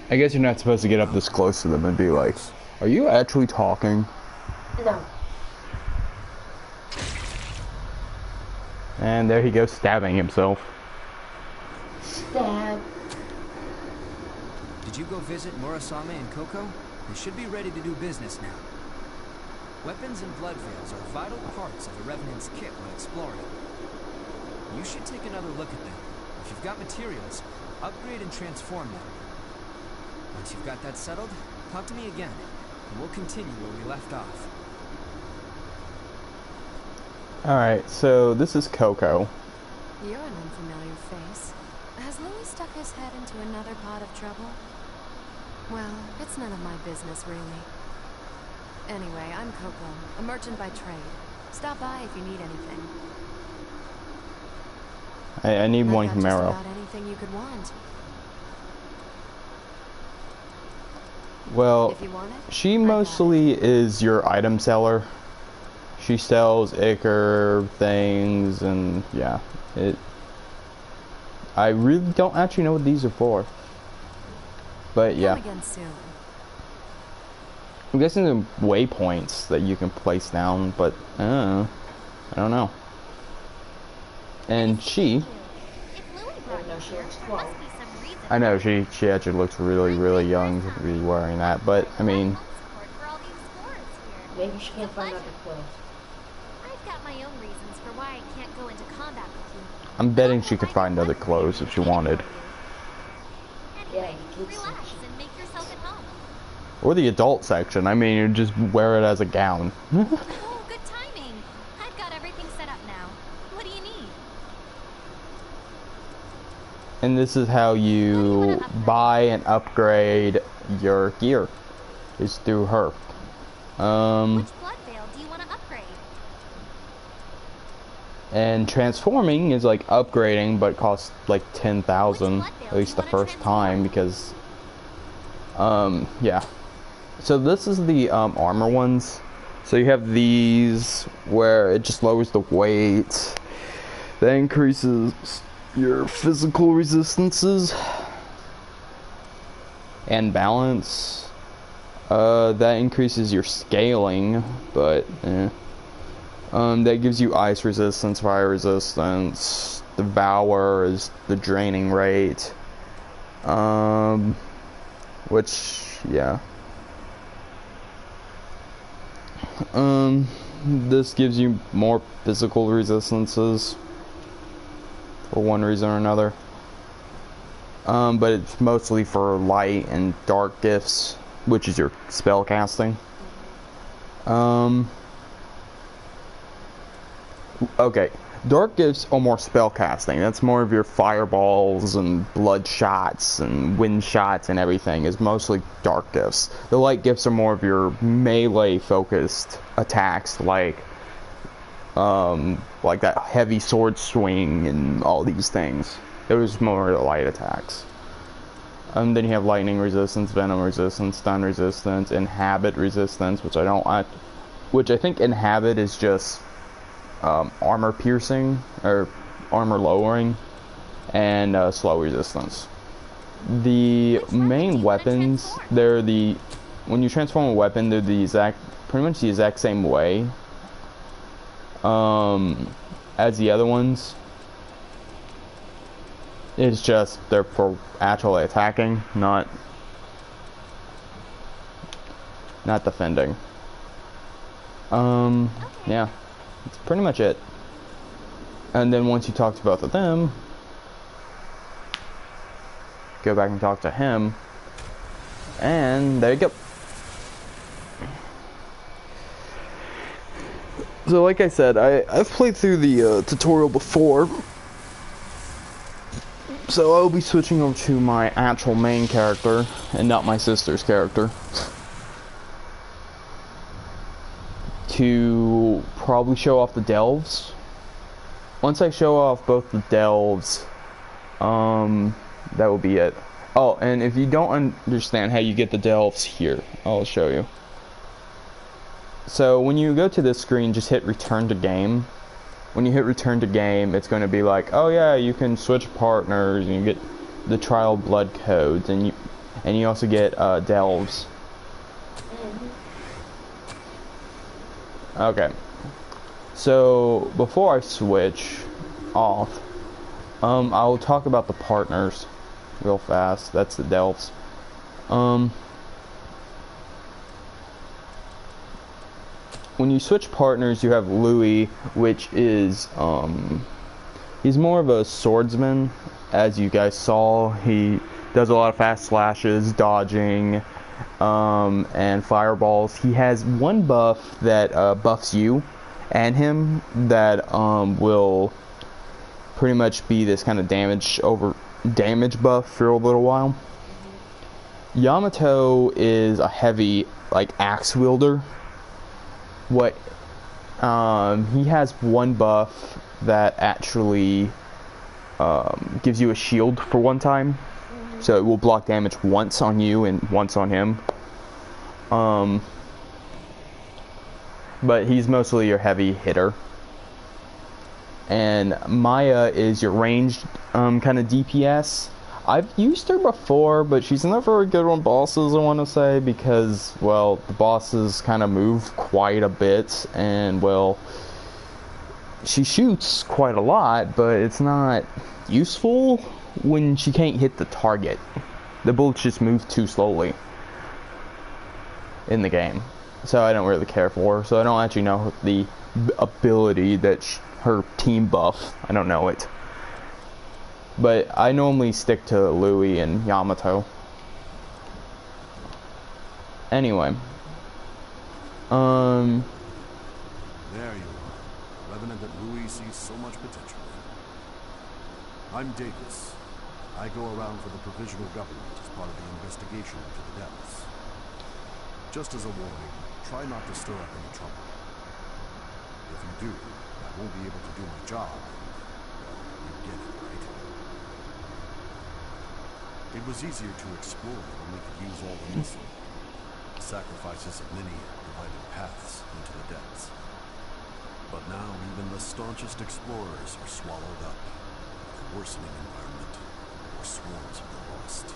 I guess you're not supposed to get up this close to them and be like, "Are you actually talking?" No. And there he goes, stabbing himself. Stab. Did you go visit Murasame and Koko? They should be ready to do business now. Weapons and blood veils are vital parts of a Revenant's kit when exploring. You should take another look at them. If you've got materials, upgrade and transform them. Once you've got that settled, talk to me again, and we'll continue where we left off. Alright, so this is Koko. You're an unfamiliar face. Has Louis stuck his head into another pot of trouble? Well, it's none of my business, really. Anyway, I'm Koko, a merchant by trade. Stop by if you need anything. I need one I've got just Camaro. about anything you could want. Well, If you want it, she I got mostly is your item seller. She sells Ichor things, and yeah, I really don't actually know what these are for. But Come yeah, again soon. I'm guessing the waypoints that you can place down, but I don't know. And she, I know she actually looks really young to be wearing that, but I mean, Maybe she can't find other clothes. I've got my own reasons for why I can't go into combat with you. I'm betting she could find other clothes if she wanted. Anyway, Yeah, kids relax section. and make yourself at home. Or the adult section. I mean, you just wear it as a gown. Oh, good timing. I've got everything set up now. What do you need? And this is how you buy and upgrade your gear. Is through her. Which blood veil do you want to upgrade? And transforming is like upgrading, but costs like 10,000 at least the first time because yeah. So this is the armor ones. So you have these where it just lowers the weight. That increases your physical resistances and balance. That increases your scaling, but that gives you ice resistance, fire resistance. Devour is the draining rate. Which, yeah. This gives you more physical resistances for one reason or another. But it's mostly for light and dark gifts, which is your spell casting. Okay, dark gifts are more spell casting. That's more of your fireballs and blood shots and wind shots and everything is mostly dark gifts. The light gifts are more of your melee focused attacks, like that heavy sword swing and all these things. Those more light attacks. Then you have lightning resistance, venom resistance, stun resistance, inhabit resistance, which I think inhabit is just armor piercing or armor lowering, and slow resistance. The main weapons, when you transform a weapon, they're pretty much the exact same way as the other ones. It's just they're for actually attacking, not defending. Yeah, that's pretty much it. And then once you talk to both of them, go back and talk to him, and there you go. So like I said, I've played through the tutorial before, so I'll be switching over to my actual main character and not my sister's character to probably show off the delves. Once I show off both the delves, that will be it. Oh, and if you don't understand how you get the delves here, I'll show you. So when you go to this screen, just hit return to game. When you hit return to game, it's going to be like, oh yeah, you can switch partners, and you get the trial blood codes, and you also get delves. Okay. So before I switch off, I'll talk about the partners real fast. That's the delves. When you switch partners, you have Louis, which is, he's more of a swordsman. As you guys saw, he does a lot of fast slashes, dodging, and fireballs. He has one buff that buffs you and him that will pretty much be this kind of damage buff for a little while. Yamato is a heavy, like, axe wielder. He has one buff that actually gives you a shield for one time, so it will block damage once on you and once on him. But he's mostly your heavy hitter. And Maya is your ranged kind of DPS. I've used her before, but she's not very good on bosses, I want to say, because, well, the bosses kind of move quite a bit, and, well, she shoots quite a lot, but it's not useful when she can't hit the target. The bullets just move too slowly in the game, so I don't really care for her. So I don't actually know the ability that her team buff. I don't know it. But I normally stick to Louis and Yamato. Anyway. There you are. Revenant that Louis sees so much potential in. I'm Davis. I go around for the Provisional Government as part of the investigation into the depths. Just as a warning, try not to stir up any trouble. If you do, I won't be able to do my job. You get it, right? It was easier to explore when we could use all the missile. The sacrifices of many divided paths into the depths. But now even the staunchest explorers are swallowed up by the worsening environment or swarms of the lost.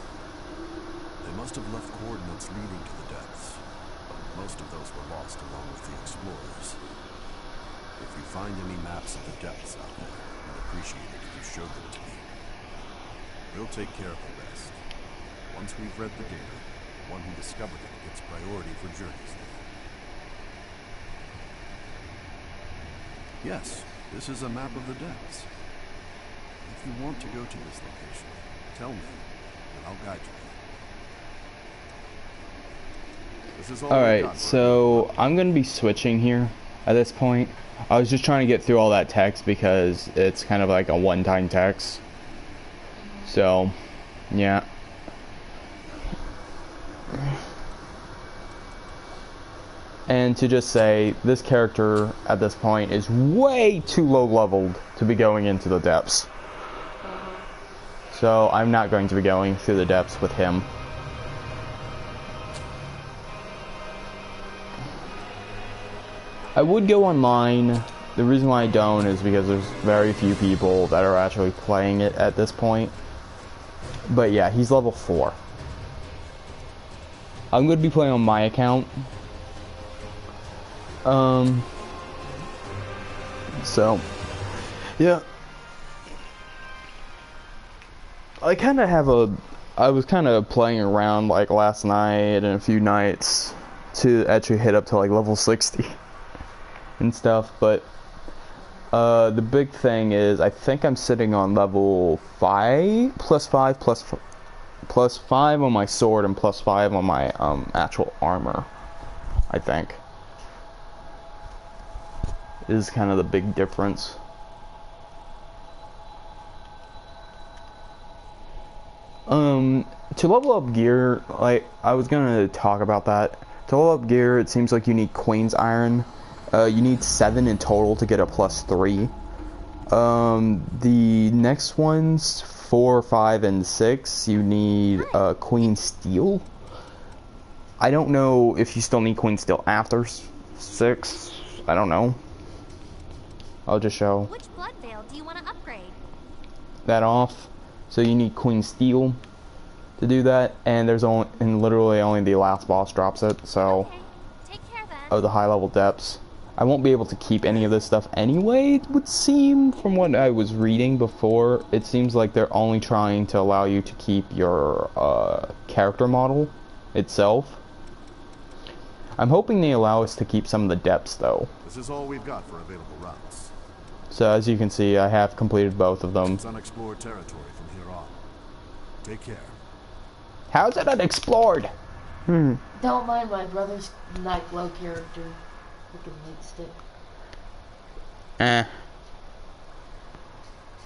They must have left coordinates leading to the depths, but most of those were lost along with the explorers. If you find any maps of the depths out there, I'd appreciate it if you showed them to me. We'll take care of the rest. Once we've read the data, the one who discovered it gets priority for journeys there. Yes, this is a map of the depths. If you want to go to this location, tell me, and I'll guide you. This is all Alright, so I'm going to be switching here at this point. I was just trying to get through all that text because it's kind of like a one-time text. So, yeah. And to just say, this character at this point is way too low-leveled to be going into the depths. So, I'm not going to be going through the depths with him. I would go online. The reason why I don't is because there's very few people that are actually playing it at this point. But yeah, he's level 4. I'm going to be playing on my account. So, yeah. I kind of have I was kind of playing around like last night and a few nights to actually hit up to like level 60 and stuff, but the big thing is I think I'm sitting on level 5 plus 5 plus 5 on my sword and plus 5 on my actual armor, I think. Is kind of the big difference. To level up gear, like I was gonna talk about that. To level up gear, it seems like you need Queen's Iron. You need 7 in total to get a plus 3. The next ones, 4, 5, and 6, you need Queen Steel. I don't know if you still need Queen Steel after 6. I don't know. I'll just show Which blood veil do you want to upgrade? that off. So you need Queen Steel to do that, and there's only, and literally only the last boss drops it. So, Okay. Take care then. of the high level depths. I won't be able to keep any of this stuff anyway, it would seem, from what I was reading before. It seems like they're only trying to allow you to keep your character model itself. I'm hoping they allow us to keep some of the depths though. This is all we've got for available routes. So as you can see, I have completed both of them. It's unexplored territory from here on. Take care. How's it unexplored? Don't mind my brother's Nightglow character. Freaking light stick.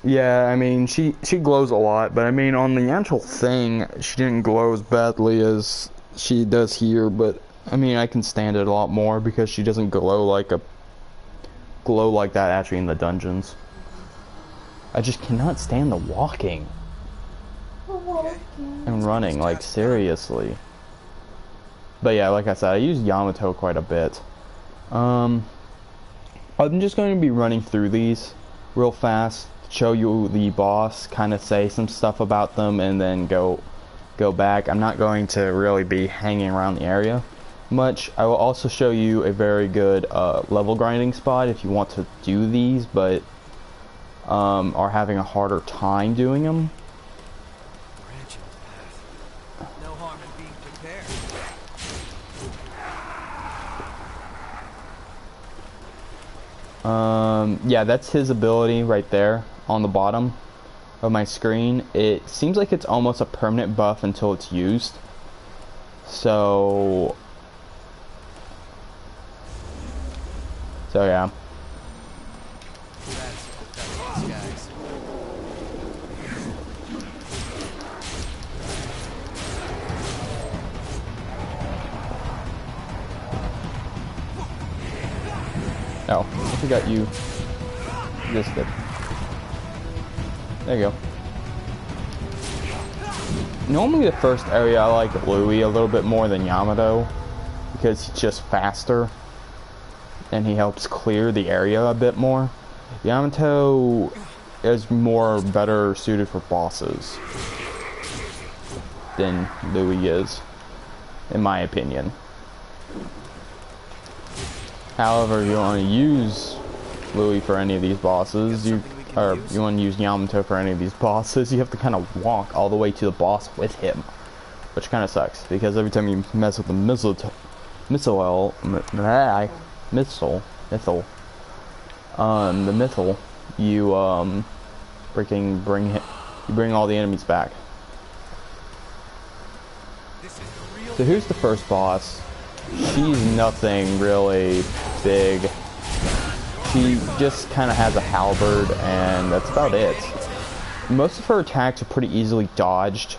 Yeah, I mean, she glows a lot, but I mean, on the actual thing, she didn't glow as badly as she does here, but I mean, I can stand it a lot more because she doesn't glow like that actually in the dungeons. I just cannot stand the walking and running, like seriously. But yeah, like I said, I use Yamato quite a bit. I'm just going to be running through these real fast, show you the boss, kind of say some stuff about them, and then go back. I'm not going to really be hanging around the area much. I will also show you a very good level grinding spot if you want to do these, but are having a harder time doing them. No harm in being prepared. Yeah, that's his ability right there on the bottom of my screen. It seems like it's almost a permanent buff until it's used. So yeah. Oh, I forgot you. This did. There you go. Normally the first area I like Louis a little bit more than Yamato because he's just faster and he helps clear the area a bit more. Yamato is better suited for bosses than Louis is, in my opinion. However, if you want to use Louis for any of these bosses, you want to use Yamato for any of these bosses, you have to kind of walk all the way to the boss with him, which kind of sucks because every time you mess with the missile, you freaking bring all the enemies back. So here's the first boss. She's nothing really big. She just kind of has a halberd, and that's about it. Most of her attacks are pretty easily dodged.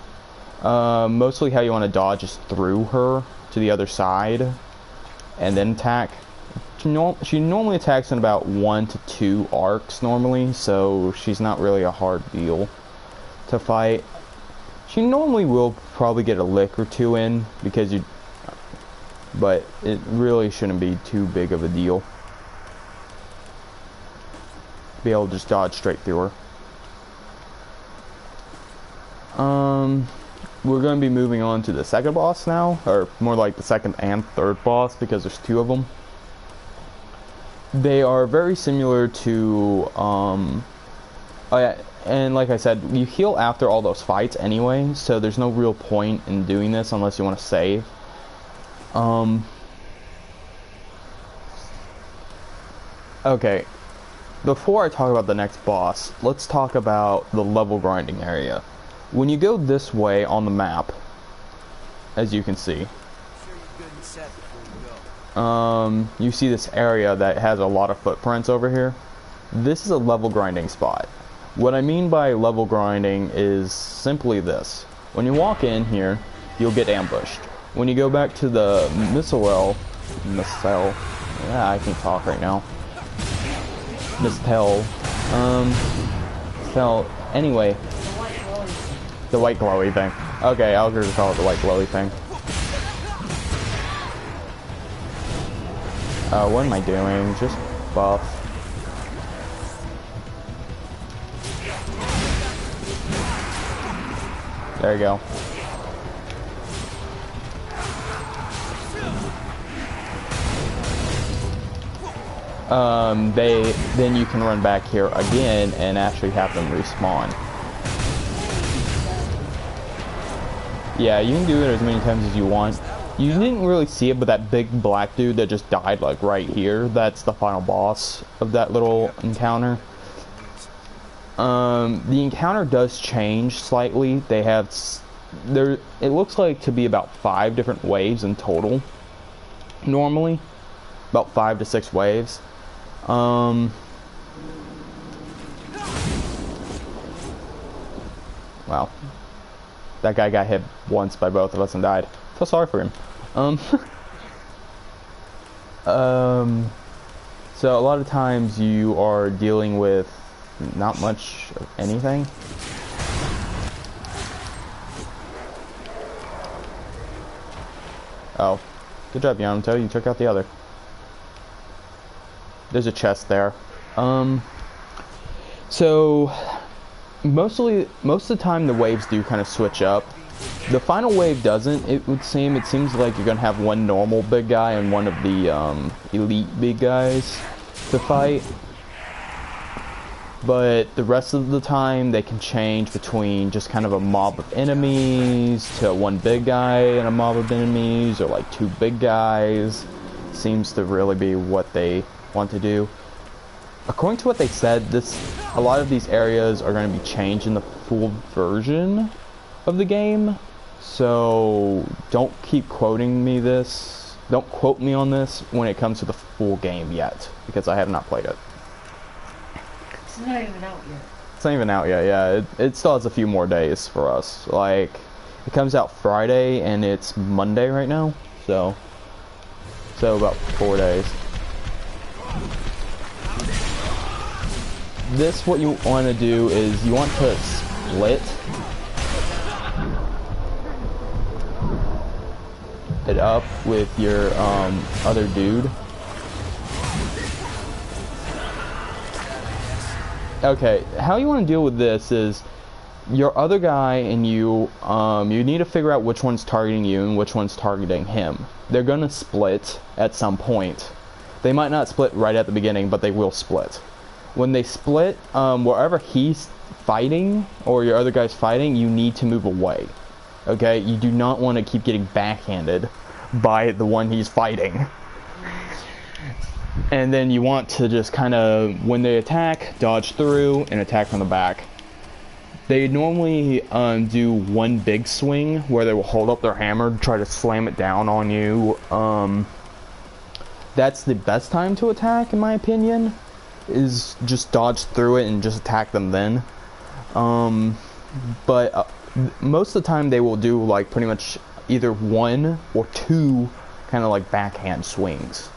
Mostly how you want to dodge is through her to the other side, and then attack. She normally attacks in about 1 to 2 arcs normally, so she's not really a hard deal to fight. She normally will probably get a lick or two in, but it really shouldn't be too big of a deal. Be able to just dodge straight through her. We're going to be moving on to the second boss now, or more like the second and third boss because there's 2 of them. They are very similar to, oh yeah, and like I said, you heal after all those fights anyway, so there's no real point in doing this unless you want to save. Okay, before I talk about the next boss, let's talk about the level grinding area. When you go this way on the map, as you can see, you see this area that has a lot of footprints over here. This is a level grinding spot. What I mean by level grinding is simply this. When you walk in here, you'll get ambushed. When you go back to the Mistel, yeah, I can talk right now. Anyway, the white glowy thing. Okay, I'll just call it the white glowy thing. What am I doing? Just buff. There you go. Then you can run back here again and actually have them respawn. Yeah, you can do it as many times as you want. You didn't really see it, but that big black dude that just died, like, right here, that's the final boss of that little encounter. The encounter does change slightly. They have... it looks like to be about 5 different waves in total. Normally. About 5 to 6 waves. Wow. That guy got hit once by both of us and died. Feel sorry for him. So a lot of times you are dealing with not much of anything. Oh. Good job, Yamato. You took out the other. There's a chest there. So most of the time the waves do kind of switch up. The final wave doesn't, it would seem. It seems like you're gonna have one normal big guy and one of the elite big guys to fight. But the rest of the time they can change between just kind of a mob of enemies to one big guy and a mob of enemies, or like 2 big guys. Seems to really be what they want to do. According to what they said, a lot of these areas are going to be changed in the full version of the game. So don't keep quoting me this. Don't quote me on this when it comes to the full game yet, because I have not played it. It's not even out yet. It's not even out yet, yeah. It still has a few more days for us. Like, it comes out Friday and it's Monday right now, so about 4 days. What you want to do is you want to split it up with your other dude. Okay, how you want to deal with this is your other guy and you need to figure out which one's targeting you and which one's targeting him. They're gonna split at some point. They might not split right at the beginning, but they will split. When they split, wherever he's fighting or your other guy's fighting, you need to move away. Okay, you do not want to keep getting backhanded by the one he's fighting. And then you want to just kind of, when they attack, dodge through and attack from the back. They normally do one big swing where they will hold up their hammer, try to slam it down on you. That's the best time to attack, in my opinion, is just dodge through it and just attack them then. But most of the time they will do like pretty much either 1 or 2 kind of like backhand swings.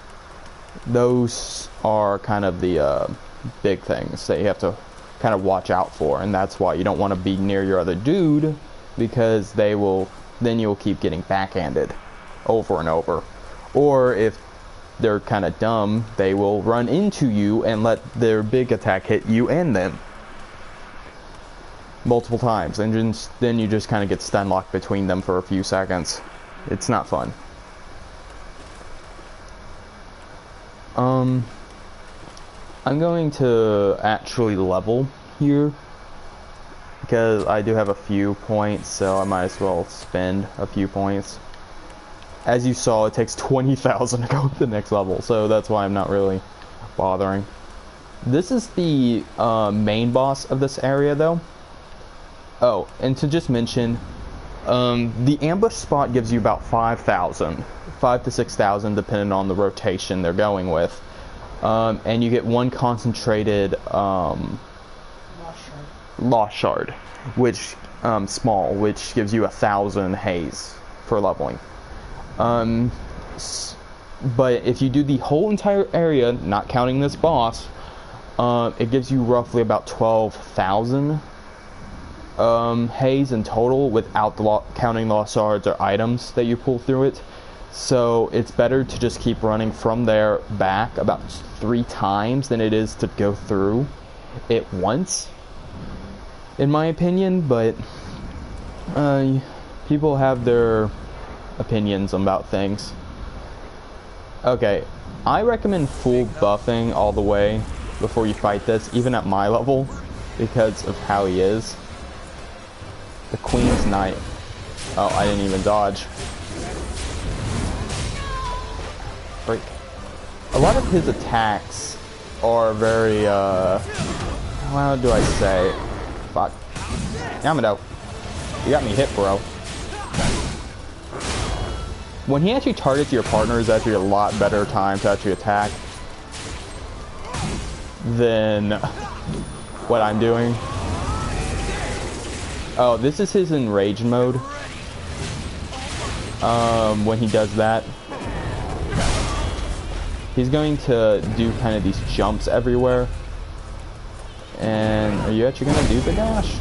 Those are kind of the big things that you have to kind of watch out for, and that's why you don't want to be near your other dude, because then you'll keep getting backhanded over and over. Or if they're kind of dumb, they will run into you and let their big attack hit you and them multiple times, and then you just kind of get stun locked between them for a few seconds. It's not fun. I'm going to actually level here because I do have a few points, so I might as well spend a few points. As you saw, it takes 20,000 to go to the next level, so that's why I'm not really bothering. This is the main boss of this area, though. Oh, and to just mention, the ambush spot gives you about 5,000. 5 to 6,000 depending on the rotation they're going with. And you get 1 concentrated Lost Shard, which small, which gives you 1,000 haze for leveling. But if you do the whole entire area, not counting this boss, it gives you roughly about 12,000 haze in total, without counting Lost Shards or items that you pull through it. So it's better to just keep running from there back about 3 times than it is to go through it once, in my opinion. But people have their opinions about things. Okay, I recommend full buffing all the way before you fight this, even at my level, because of how he is. The Queen's Knight. Oh, I didn't even dodge. Freak. A lot of his attacks are very, how do I say? Fuck. Yamato. You got me hit, bro. When he actually targets your partner, is actually a lot better time to actually attack than what I'm doing. Oh, this is his enraged mode. When he does that, he's going to do kind of these jumps everywhere. And are you actually going to do the dash?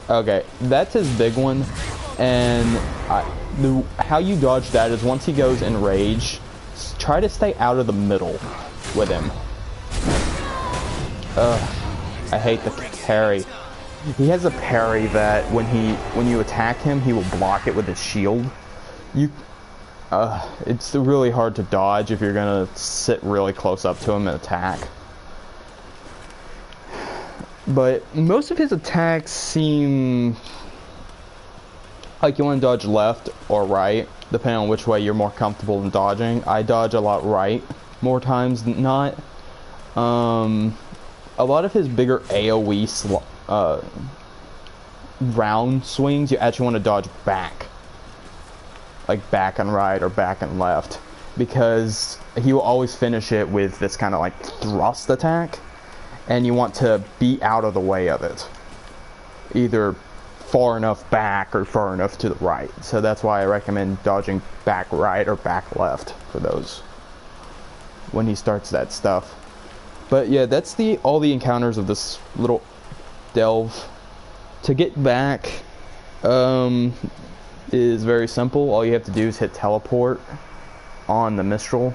Okay, that's his big one. And how you dodge that is once he goes in rage, try to stay out of the middle with him. I hate the parry. He has a parry that when you attack him, he will block it with his shield. It's really hard to dodge if you're gonna sit really close up to him and attack. But most of his attacks seem like you want to dodge left or right, depending on which way you're more comfortable in dodging. I dodge a lot right, more times than not. A lot of his bigger AoE round swings, you actually want to dodge back. Like back and right or back and left. Because he will always finish it with this kind of like thrust attack. And you want to be out of the way of it. Either far enough back or far enough to the right. So that's why I recommend dodging back right or back left for those. When he starts that stuff. But yeah, that's all the encounters of this little delve. To get back is very simple. All you have to do is hit teleport on the Mistral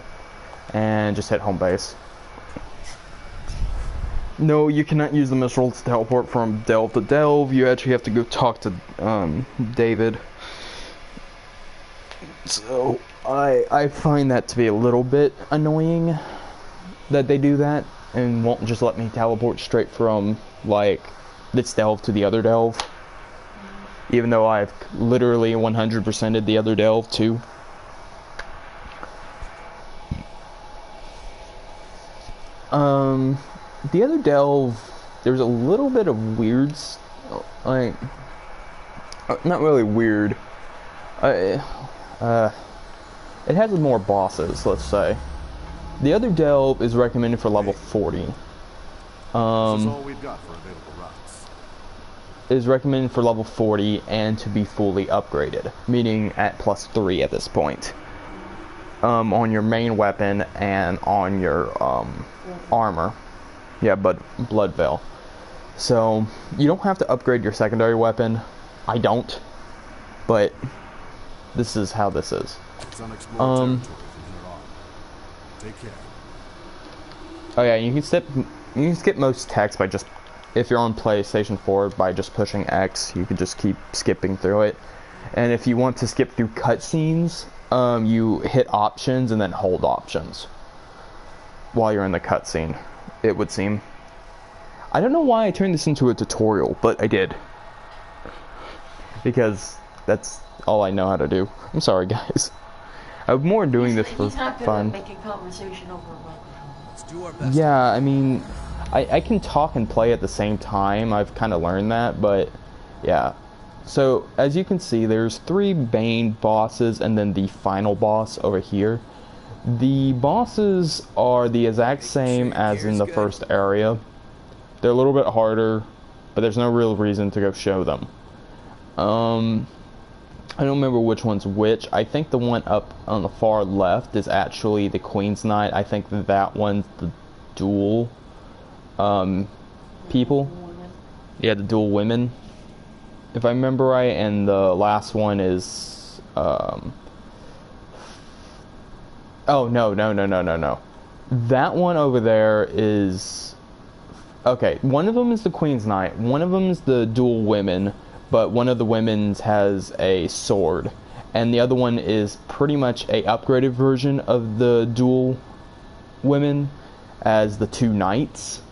and just hit home base. No, you cannot use the Mistral to teleport from delve to delve. You actually have to go talk to David. So I find that to be a little bit annoying that they do that and won't just let me teleport straight from like this delve to the other delve, even though I've literally 100%ed the other delve too. The other delve, there's a little bit of weirds, like, not really weird. It has more bosses, let's say. The other delve is recommended for level 40. This is all we've got for available routes. Is recommended for level 40 and to be fully upgraded, meaning at +3 at this point. On your main weapon and on your armor. Yeah, but Blood Veil. So you don't have to upgrade your secondary weapon. I don't, but this is how this is. It's unexplored territory from here on. Take care. Oh yeah, you can skip most text by just, if you're on PlayStation 4, by just pushing X. You can just keep skipping through it. And if you want to skip through cutscenes, you hit options and then hold options while you're in the cutscene, it would seem. I don't know why I turned this into a tutorial, but I did. Because that's all I know how to do. I'm sorry, guys. I'm more doing this for fun. Make a conversation over a microphone. Let's do our best. Yeah, I mean, I can talk and play at the same time. I've kind of learned that, but yeah. So, as you can see, there's 3 main bosses and then the final boss over here. The bosses are the exact same as in the first area. They're a little bit harder, but there's no real reason to go show them. I don't remember which one's which. I think the one up on the far left is actually the Queen's Knight. I think that one's the dual people. Yeah, the dual women, if I remember right. And the last one is oh, no. That one over there is... Okay, one of them is the Queen's Knight. One of them is the dual women, but one of the women's has a sword. And the other one is pretty much a upgraded version of the dual women as the 2 knights.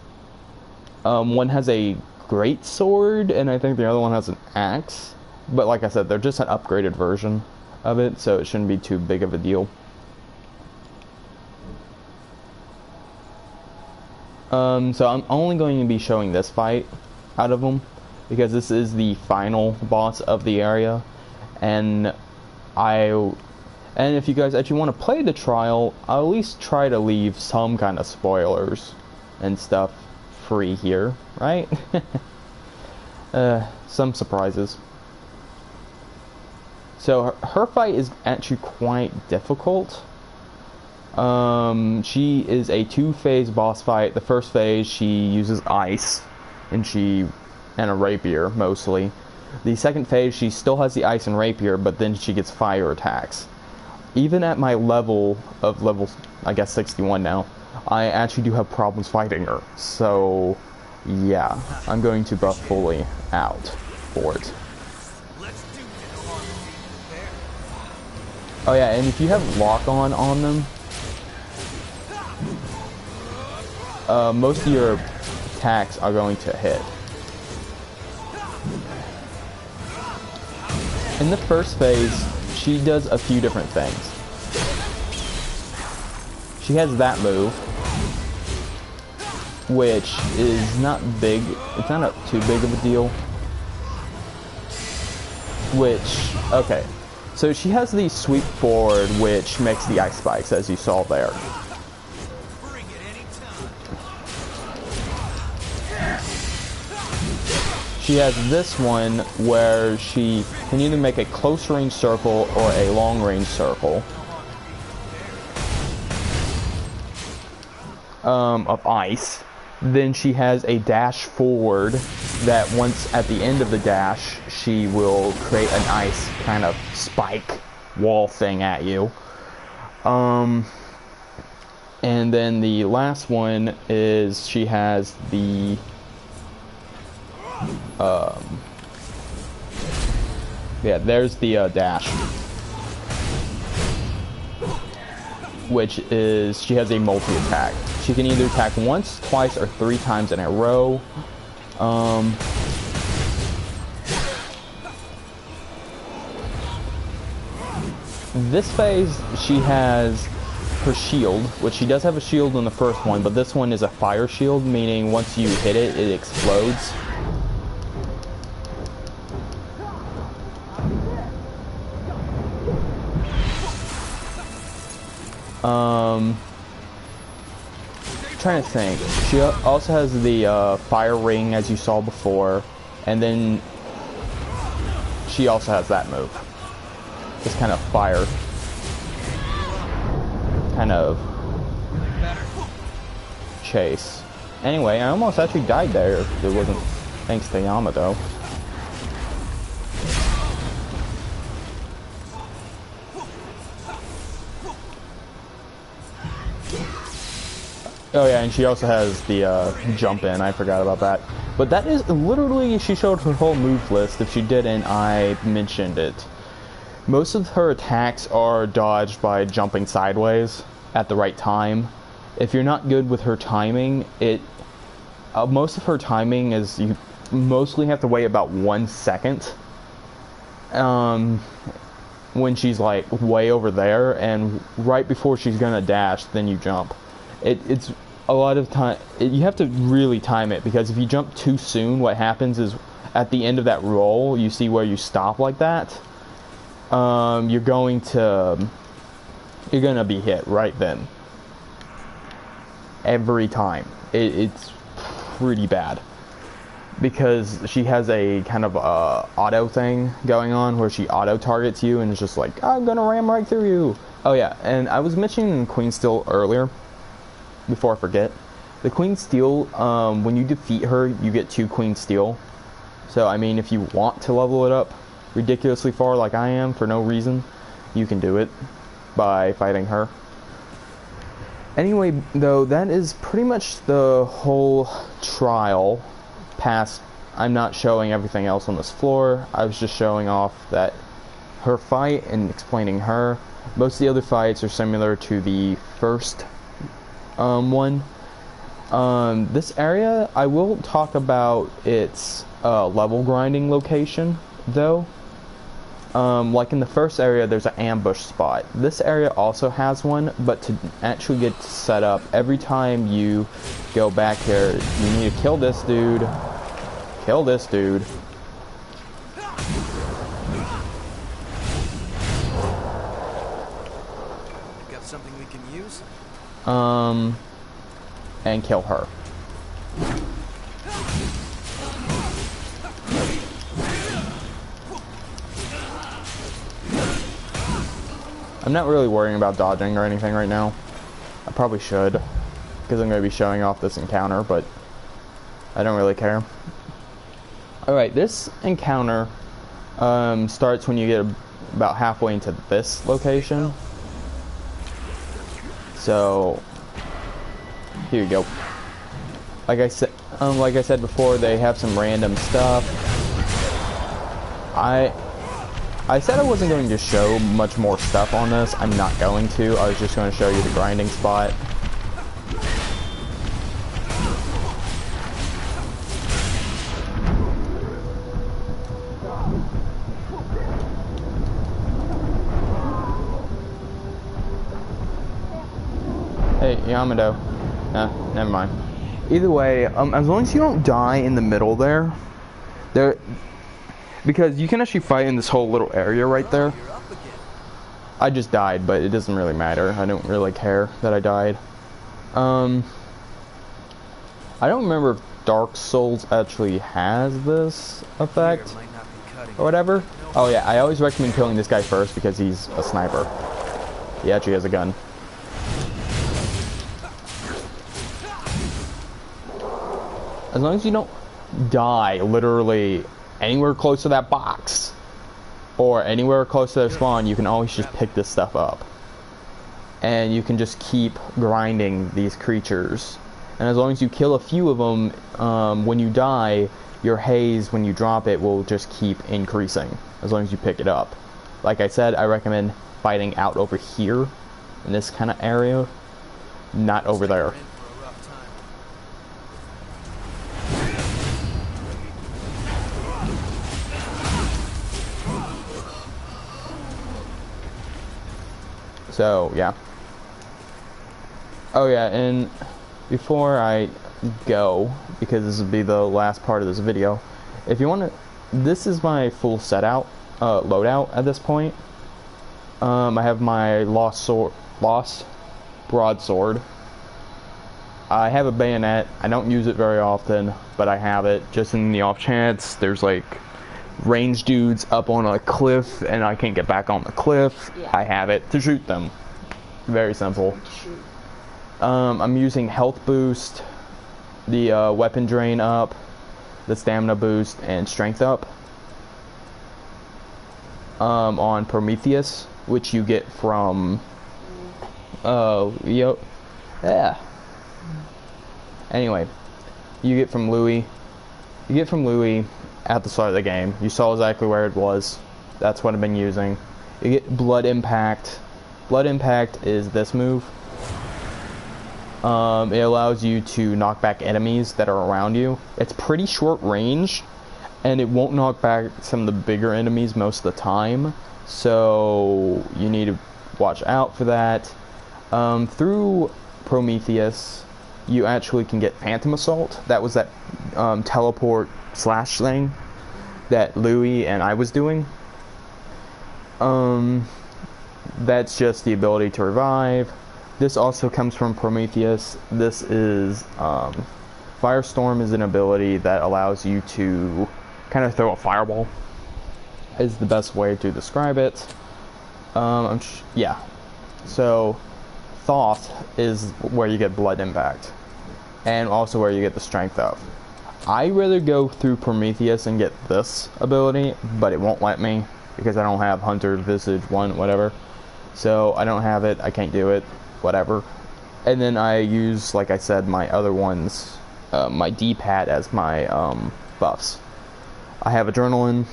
One has a great sword, and I think the other one has an axe. But like I said, they're just an upgraded version of it, so it shouldn't be too big of a deal. So I'm only going to be showing this fight out of them, because this is the final boss of the area, and if you guys actually want to play the trial, I'll at least try to leave some kind of spoilers and stuff free here, right? Some surprises. So her fight is actually quite difficult. She is a 2-phase boss fight. The first phase, she uses ice, and a rapier, mostly. The second phase, she still has the ice and rapier, but then she gets fire attacks. Even at my level, I guess 61 now, I actually do have problems fighting her. So, yeah, I'm going to buff fully out for it. Oh yeah, and if you have lock-on on them, most of your attacks are going to hit. In the first phase, she does a few different things. She has that move, which is not big. It's not too big of a deal. Okay. So she has the sweep forward, which makes the ice spikes, as you saw there. She has this one where she can either make a close range circle or a long range circle of ice. Then she has a dash forward that once at the end of the dash, she will create an ice kind of spike wall thing at you. And then the last one is she has the yeah, there's the dash, which is she has a multi-attack. She can either attack once, twice, or 3 times in a row. This phase, she has her shield, which she does have a shield in the first one, but this one is a fire shield, meaning once you hit it, it explodes. Trying to think. She also has the fire ring, as you saw before, and then she also has that move. This kind of fire, kind of chase. Anyway, I almost actually died there if it wasn't thanks to Yamato. Oh yeah, and she also has the jump in. I forgot about that. But that is literally, she showed her whole move list. If she didn't, I mentioned it. Most of her attacks are dodged by jumping sideways at the right time. If you're not good with her timing, most of her timing is you mostly have to wait about 1 second when she's like way over there, and right before she's gonna dash, then you jump. It's a lot of time. You have to really time it, because if you jump too soon, what happens is at the end of that roll, you see where you stop like that. You're gonna be hit right then. Every time. It's pretty bad, because she has a kind of auto thing going on where she auto targets you and it's just like, I'm gonna ram right through you. Oh yeah, and I was mentioning Queen Steel earlier. Before I forget, the Queen Steel, when you defeat her, you get 2 Queen Steel. So, I mean, if you want to level it up ridiculously far like I am for no reason, you can do it by fighting her. Anyway, though, that is pretty much the whole trial. I'm not showing everything else on this floor. I was just showing off that her fight and explaining her. Most of the other fights are similar to the first one. This area, I will talk about its level grinding location, though. Like in the first area, there's an ambush spot. This area also has one, but to actually get set up, every time you go back here, you need to kill this dude. Kill this dude. Got something we can use? And kill her. I'm not really worrying about dodging or anything right now. I probably should, because I'm going to be showing off this encounter, but I don't really care. Alright, this encounter starts when you get about halfway into this location. So, here you go. Like I said before, they have some random stuff. I said I wasn't going to show much more stuff on this. I'm not going to. I was just going to show you the grinding spot. Hey, Yamado. Never mind. Either way, as long as you don't die in the middle there, because you can actually fight in this whole little area right there. I just died, but it doesn't really matter. I don't really care that I died. I don't remember if Dark Souls actually has this effect or whatever. Oh yeah, I always recommend killing this guy first because he's a sniper. He actually has a gun. As long as you don't die literally anywhere close to that box or anywhere close to their spawn, you can always just pick this stuff up. And you can just keep grinding these creatures. And as long as you kill a few of them, when you die, your haze, when you drop it, will just keep increasing as long as you pick it up. Like I said, I recommend fighting out over here in this kind of area, not over there. So, yeah. Oh, yeah, and before I go, because this will be the last part of this video, if you want to, this is my full loadout at this point. I have my lost broadsword. I have a bayonet. I don't use it very often, but I have it just in the off chance there's like range dudes up on a cliff and I can't get back on the cliff. Yeah. I have it to shoot them. Very simple. I'm using health boost, the weapon drain up, the stamina boost, and strength up on Prometheus, which you get from anyway, you get from Louis. You get from Louis at the start of the game. You saw exactly where it was. That's what I've been using. You get Blood Impact. Blood Impact is this move. It allows you to knock back enemies that are around you. It's pretty short range, and it won't knock back some of the bigger enemies most of the time. So you need to watch out for that. Through Prometheus, you actually can get Phantom Assault. That was that teleport slash thing that Louis and I was doing. That's just the ability to revive. This also comes from Prometheus. This is Firestorm is an ability that allows you to kind of throw a fireball, is the best way to describe it. Yeah, so Thoth is where you get Blood Impact, and also where you get the strength up. I rather go through Prometheus and get this ability, but it won't let me because I don't have Hunter's Visage 1, whatever. So I don't have it, I can't do it, whatever. And then I use, like I said, my other ones, my D-pad as my buffs. I have Adrenaline,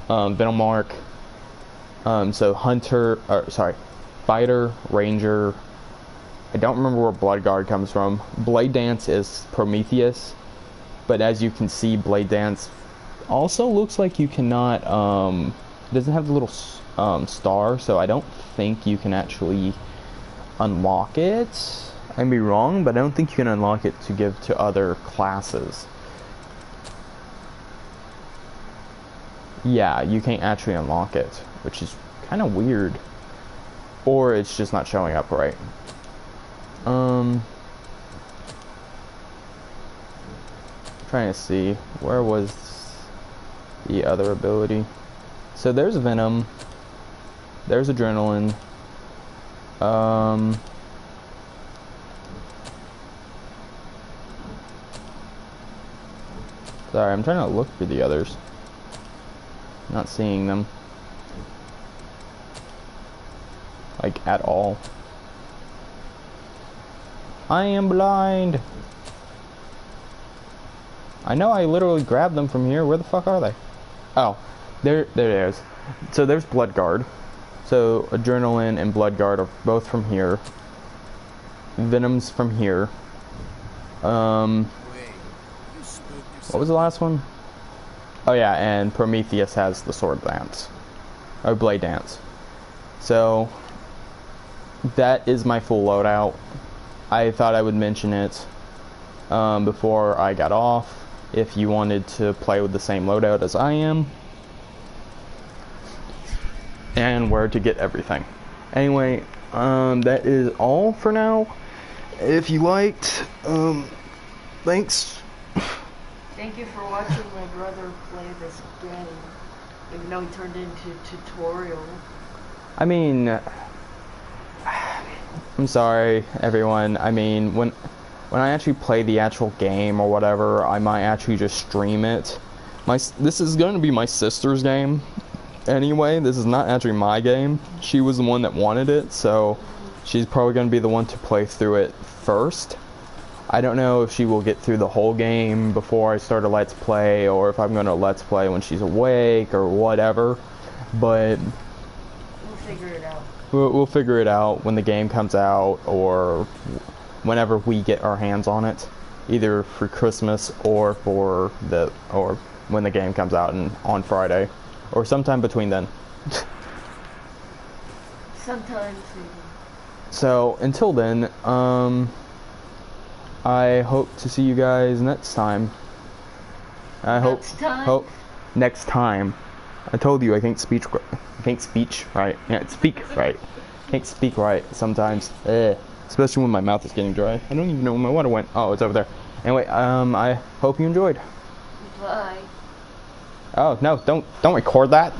Venomark, so Fighter, Ranger, I don't remember where Bloodguard comes from. Blade Dance is Prometheus, but as you can see, Blade Dance also looks like you cannot, it doesn't have the little star, so I don't think you can actually unlock it. I may be wrong, but I don't think you can unlock it to give to other classes. Yeah, you can't actually unlock it, which is kind of weird. Or it's just not showing up right. Trying to see, where was the other ability? So there's Venom, there's Adrenaline, sorry, I'm trying to look for the others. Not seeing them. Like, at all. I am blind! I know I literally grabbed them from here. Where the fuck are they? Oh, there it is. So there's Bloodguard. So Adrenaline and Bloodguard are both from here. Venom's from here. What was the last one? Oh yeah, and Prometheus has the sword dance. Or blade dance. So that is my full loadout. I thought I would mention it before I got off. If you wanted to play with the same loadout as I am. And where to get everything. Anyway, that is all for now. If you liked, thanks. Thank you for watching my brother play this game, even though he turned into tutorial. I mean, I'm sorry, everyone. I mean, when I actually play the actual game or whatever, I might actually just stream it. This is going to be my sister's game. Anyway, this is not actually my game. She was the one that wanted it, so she's probably going to be the one to play through it first. I don't know if she will get through the whole game before I start a Let's Play, or if I'm going to Let's Play when she's awake, or whatever. But we'll figure it out. We'll figure it out when the game comes out, or whenever we get our hands on it. Either for Christmas, or when the game comes out on Friday. Or sometime between then. Sometimes. So, until then, I hope to see you guys next time. Next time. I told you I can't speak right. Yeah, speak right. Can't speak right sometimes. Especially when my mouth is getting dry. I don't even know where my water went. Oh, it's over there. Anyway, I hope you enjoyed. Bye. Oh, no, don't record that.